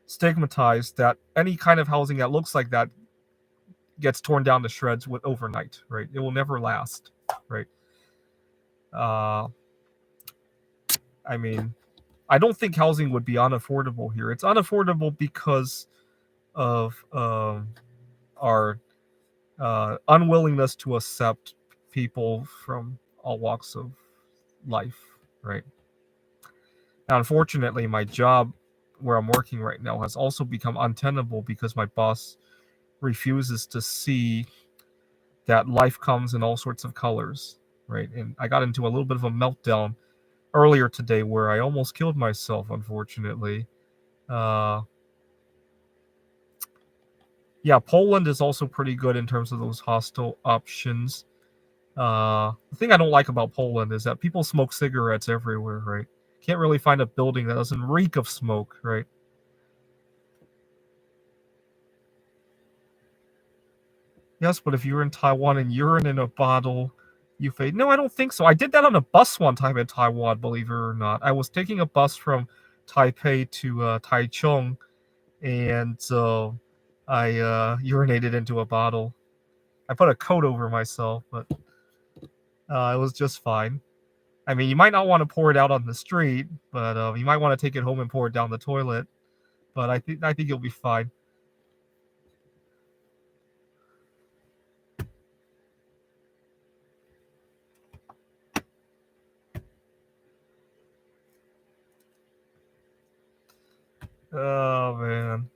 stigmatized that any kind of housing that looks like that gets torn down to shreds with overnight, right? It will never last, right? Uh, I mean, I don't think housing would be unaffordable here. It's unaffordable because of our unwillingness to accept people from all walks of life, right? Now, unfortunately, my job where I'm working right now has also become untenable because my boss refuses to see that life comes in all sorts of colors, right? And I got into a little bit of a meltdown earlier today where I almost killed myself, unfortunately. Yeah, Poland is also pretty good in terms of those hostel options. The thing I don't like about Poland is that people smoke cigarettes everywhere, right? Can't really find a building that doesn't reek of smoke, right? Yes, but if you're in Taiwan and urine in a bottle, you fade. No, I don't think so. I did that on a bus one time in Taiwan, believe it or not. I was taking a bus from Taipei to Taichung, and so I urinated into a bottle. I put a coat over myself, but it was just fine. I mean, you might not want to pour it out on the street, but you might want to take it home and pour it down the toilet. But I think you'll be fine. Oh man.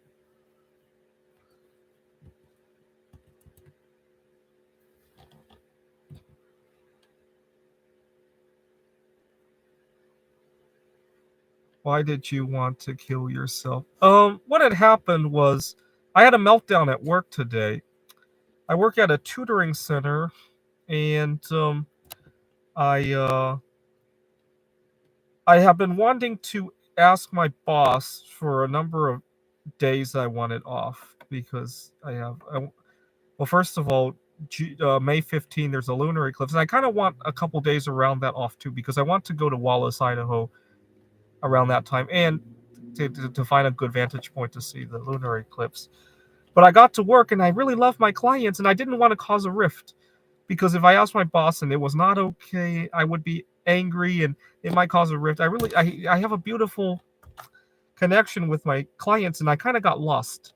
Why did you want to kill yourself? What had happened was I had a meltdown at work today. I work at a tutoring center, and I I have been wanting to ask my boss for a number of days I wanted off because well, first of all, May 15, there's a lunar eclipse, and I kind of want a couple days around that off too because I want to go to Wallace, Idaho around that time and to find a good vantage point to see the lunar eclipse. But I got to work and I really love my clients and I didn't want to cause a rift because if I asked my boss and it was not okay, I would be angry and it might cause a rift. I have a beautiful connection with my clients and I kind of got lost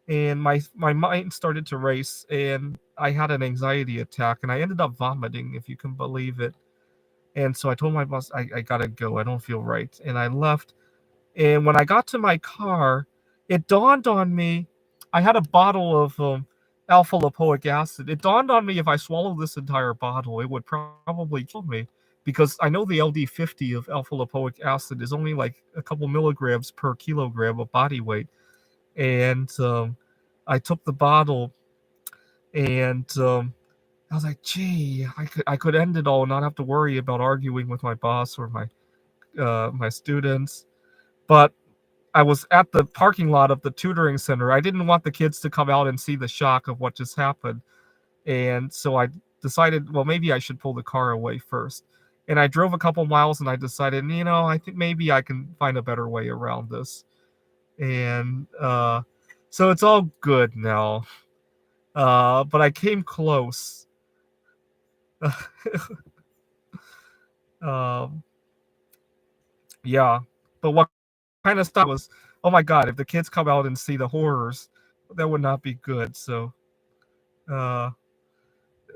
and my mind started to race and I had an anxiety attack and I ended up vomiting, if you can believe it. And so I told my boss, I gotta go. I don't feel right. And I left. And when I got to my car, it dawned on me I had a bottle of alpha lipoic acid. It dawned on me if I swallowed this entire bottle, it would probably kill me because I know the LD50 of alpha lipoic acid is only like a couple milligrams per kilogram of body weight. And I took the bottle and I was like, gee, I could end it all and not have to worry about arguing with my boss or my students. But I was at the parking lot of the tutoring center. I didn't want the kids to come out and see the shock of what just happened. And so I decided, well, maybe I should pull the car away first. And I drove a couple miles and I decided, I think maybe I can find a better way around this. And so it's all good now. But I came close. um, yeah. But what kind of stuff was, oh my God, if the kids come out and see the horrors, that would not be good. So uh,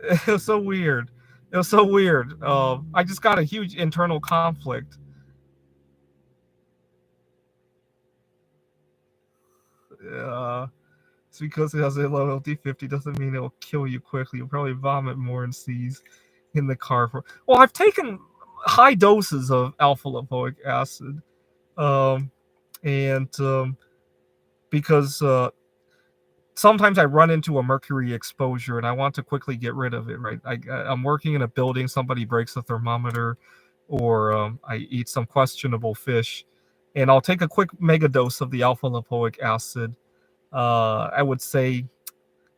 it was so weird. It was so weird. I just got a huge internal conflict. Uh, It's because it has a low LD50 doesn't mean it'll kill you quickly. You'll probably vomit more and seize in the car. Well, I've taken high doses of alpha lipoic acid, um, and because sometimes I run into a mercury exposure and I want to quickly get rid of it. Right, I'm working in a building. Somebody breaks the thermometer, or I eat some questionable fish, and I'll take a quick mega dose of the alpha lipoic acid. I would say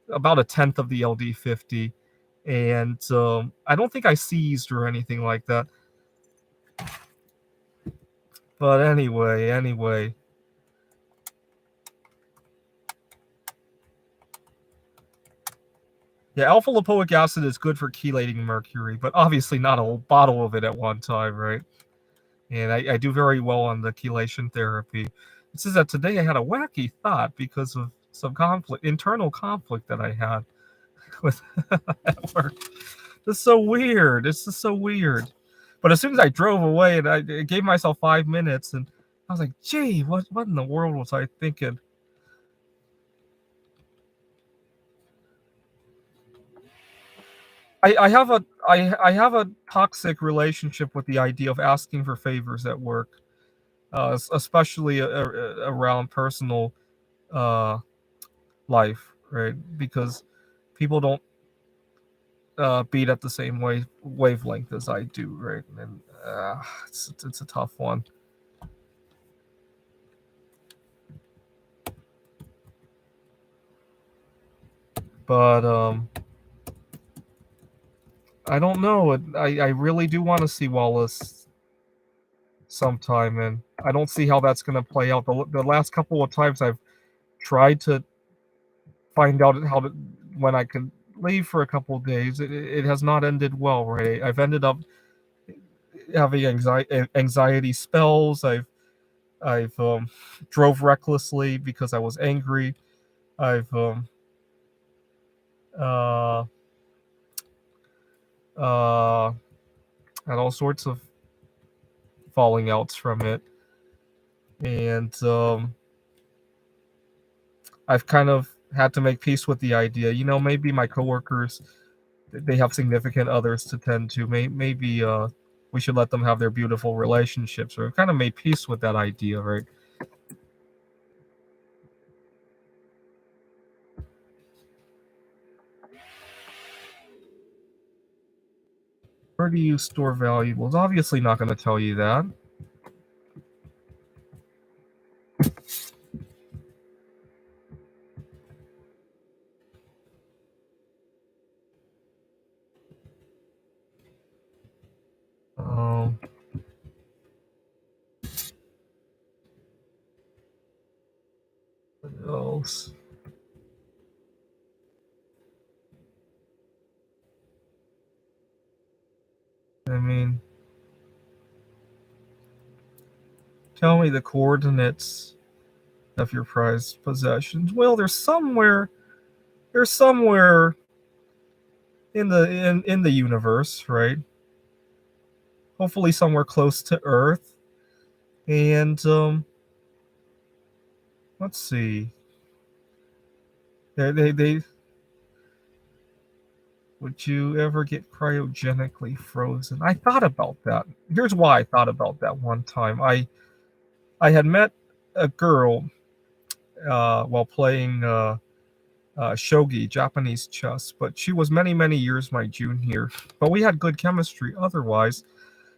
about a tenth of the LD50, and I don't think I seized or anything like that. But anyway. Yeah, alpha lipoic acid is good for chelating mercury, but obviously not a whole bottle of it at one time, right? And I do very well on the chelation therapy. It says that today I had a wacky thought because of some internal conflict that I had with at work. It's so weird. It's just so weird. But as soon as I drove away and I gave myself 5 minutes, and I was like, "Gee, what in the world was I thinking?" I have a toxic relationship with the idea of asking for favors at work, especially around personal uh, life, right? Because people don't beat at the same wavelength as I do, right? And it's a tough one. But I don't know. I really do want to see Wallace sometime, and I don't see how that's going to play out. The last couple of times I've tried to find out when I can leave for a couple of days, it has not ended well. Right, I've ended up having anxiety spells. I've drove recklessly because I was angry. I've uh, uh, had all sorts of falling outs from it, and I've kind of had to make peace with the idea. Maybe my coworkers, they have significant others to tend to. Maybe we should let them have their beautiful relationships. Or I've kind of made peace with that idea, right? Where do you store valuables? Obviously, not going to tell you that. Um, what else? I mean, tell me the coordinates of your prized possessions. Well, there's somewhere. There's somewhere in the universe, right? Hopefully, somewhere close to Earth. And let's see. They would you ever get cryogenically frozen? I thought about that. Here's why I thought about that one time. I had met a girl while playing shogi, Japanese chess, but she was many years my junior. But we had good chemistry otherwise.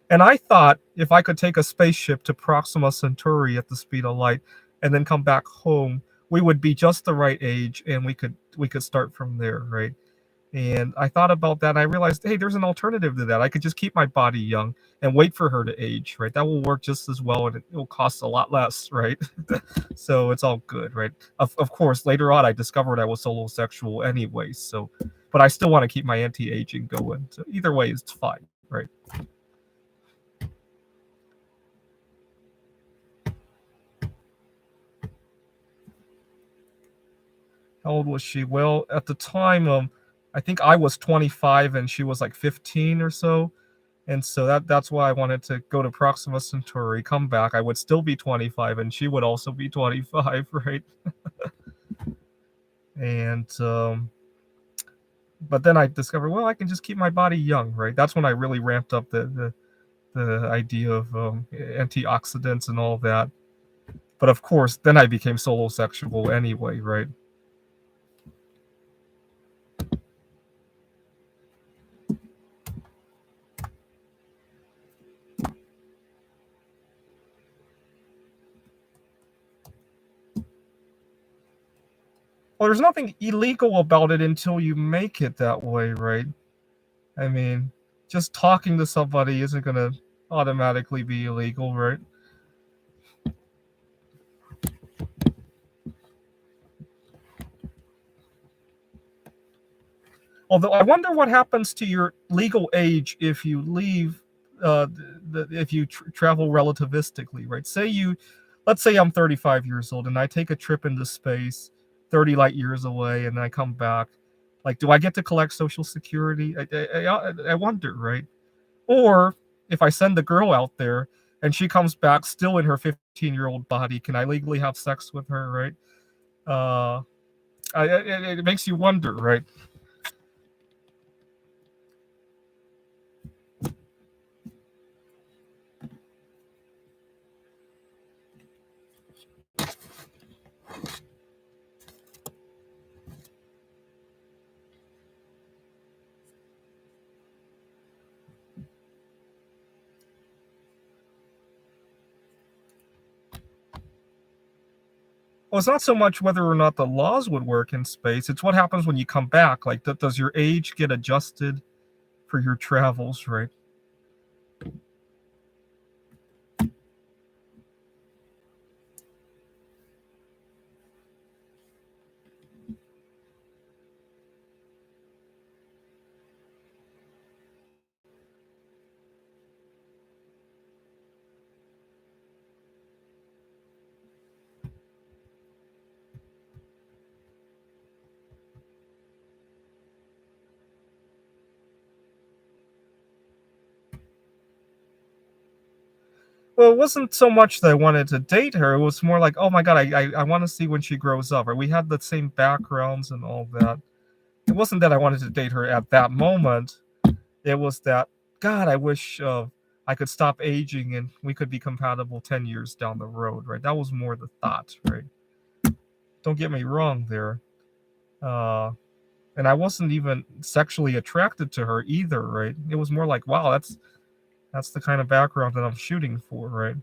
And I thought if I could take a spaceship to Proxima Centauri at the speed of light and then come back home, we would be just the right age and we could start from there, right? And I thought about that and I realized, hey, there's an alternative to that. I could just keep my body young and wait for her to age, right? That will work just as well and it will cost a lot less, right? So it's all good, right? Of course, later on I discovered I was solosexual anyway, so but I still want to keep my anti-aging going. So either way, it's fine, right? How old was she? Well, at the time, I think I was 25 and she was like 15 or so. And so that's why I wanted to go to Proxima Centauri, come back. I would still be 25 and she would also be 25, right? And but then I discovered, well, I can just keep my body young, right? That's when I really ramped up the idea of antioxidants and all that. But of course, then I became solo sexual anyway, right? Well, there's nothing illegal about it until you make it that way, right? I mean, just talking to somebody isn't going to automatically be illegal, right? Although I wonder what happens to your legal age if you leave, if you travel relativistically, right? Let's say I'm 35 years old and I take a trip into space, 30 light years away, and I come back. Like, do I get to collect Social Security? I wonder, right? Or if I send the girl out there and she comes back still in her 15-year-old body, can I legally have sex with her, right? Uh, it makes you wonder, right? Well, it's not so much whether or not the laws would work in space. It's what happens when you come back. Like, does your age get adjusted for your travels, right? Well, it wasn't so much that I wanted to date her. It was more like, oh my god, I want to see when she grows up. Right? We had the same backgrounds and all that. It wasn't that I wanted to date her at that moment. It was that, God, I wish I could stop aging and we could be compatible 10 years down the road, right? That was more the thought, right? Don't get me wrong there. Uh, and I wasn't even sexually attracted to her either, right? It was more like, wow, that's the kind of background that I'm shooting for, right?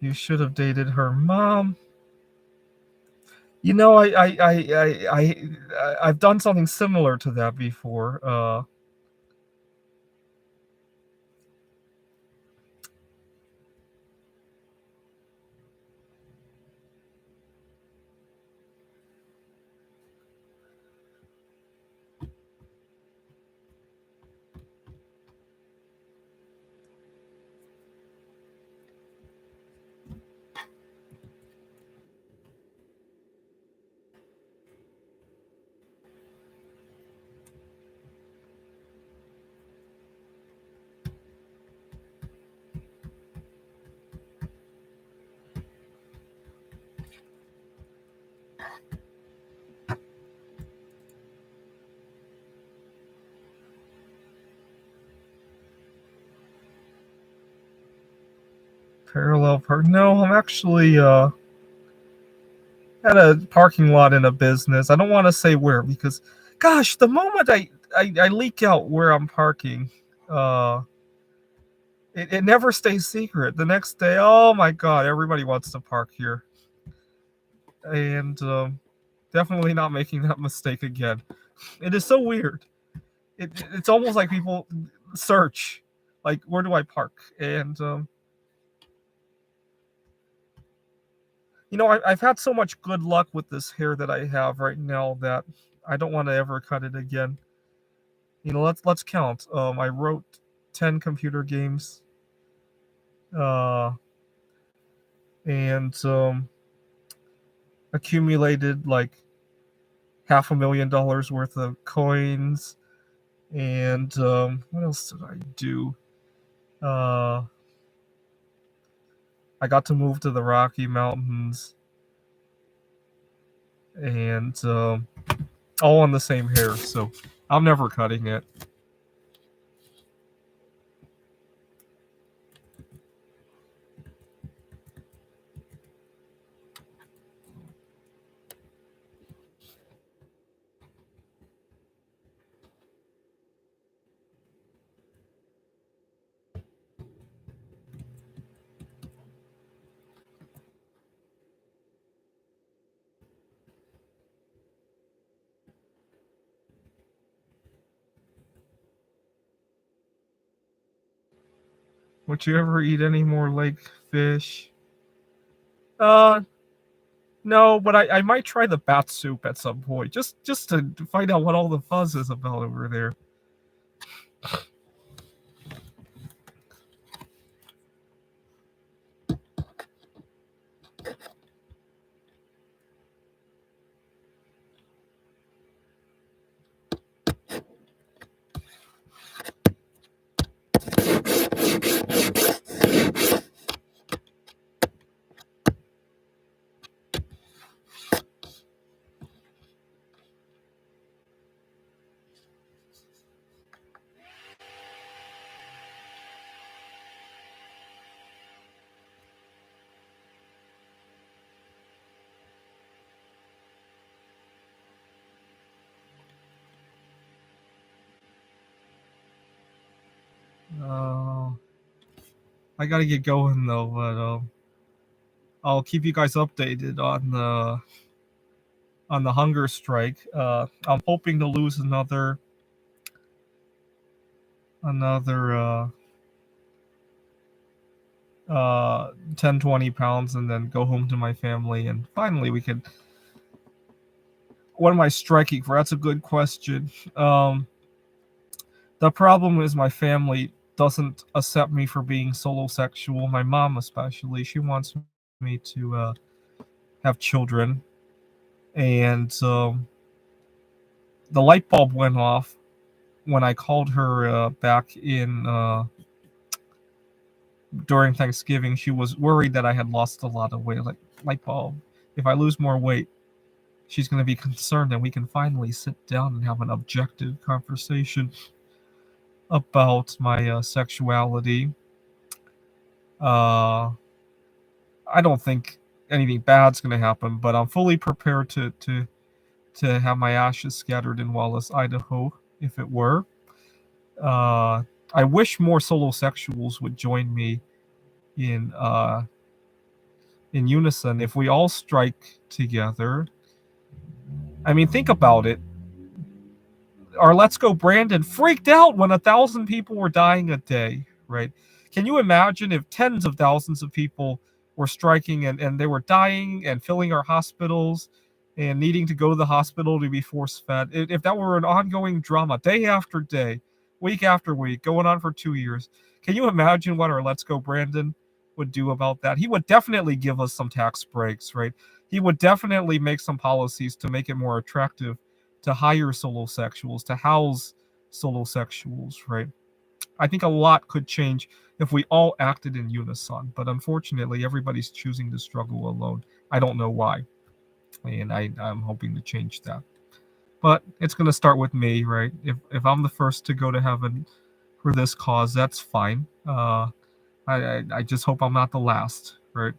You should have dated her mom. You know, I've done something similar to that before. Parallel park. No, I'm actually at a parking lot in a business. I don't want to say where because, gosh, the moment I leak out where I'm parking, uh, it never stays secret. The next day, oh my god, everybody wants to park here, and definitely not making that mistake again. It is so weird. It's almost like people search, like, where do I park? And I've had so much good luck with this hair that I have right now that I don't want to ever cut it again. Let's count. I wrote 10 computer games, uh, and accumulated like $500,000 worth of coins. And what else did I do? Uh, I got to move to the Rocky Mountains, and all on the same hair. So I'm never cutting it. Would you ever eat any more lake fish? Uh, no, but I might try the bat soup at some point, just to find out what all the fuzz is about over there. Uh, I gotta get going though, but I'll keep you guys updated on the hunger strike. I'm hoping to lose another 10, 20 pounds, and then go home to my family, and finally we could. What am I striking for? That's a good question. The problem is my family doesn't accept me for being solo sexual. My mom, especially, she wants me to have children, and the light bulb went off when I called her back in during Thanksgiving. She was worried that I had lost a lot of weight. Like, light bulb, if I lose more weight, she's going to be concerned, and we can finally sit down and have an objective conversation about my sexuality. I don't think anything bad's going to happen, but I'm fully prepared to have my ashes scattered in Wallace, Idaho, if it were. I wish more solo sexuals would join me in unison. If we all strike together, I mean, think about it. Our Let's Go Brandon freaked out when 1,000 people were dying a day, right? Can you imagine if tens of thousands of people were striking and they were dying and filling our hospitals and needing to go to the hospital to be force fed? If that were an ongoing drama, day after day, week after week, going on for 2 years, can you imagine what our Let's Go Brandon would do about that? He would definitely give us some tax breaks, right? He would definitely make some policies to make it more attractive to hire solo sexuals, to house solo sexuals, right? I think a lot could change if we all acted in unison, but unfortunately, everybody's choosing to struggle alone. I don't know why, and I'm hoping to change that. But it's going to start with me, right? If I'm the first to go to heaven for this cause, that's fine. I just hope I'm not the last, right?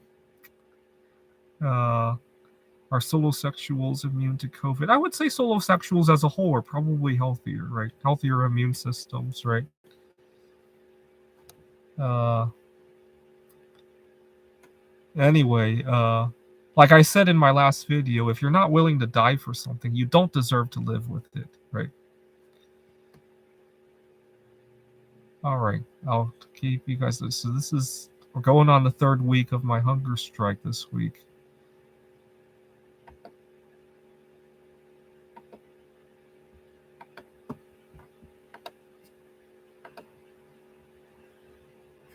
Are solo sexuals immune to COVID? I would say solo sexuals as a whole are probably healthier, right? Healthier immune systems, right? Uh, anyway, like I said in my last video, if you're not willing to die for something, you don't deserve to live with it, right? All right, I'll keep you guys. So we're going on the third week of my hunger strike this week.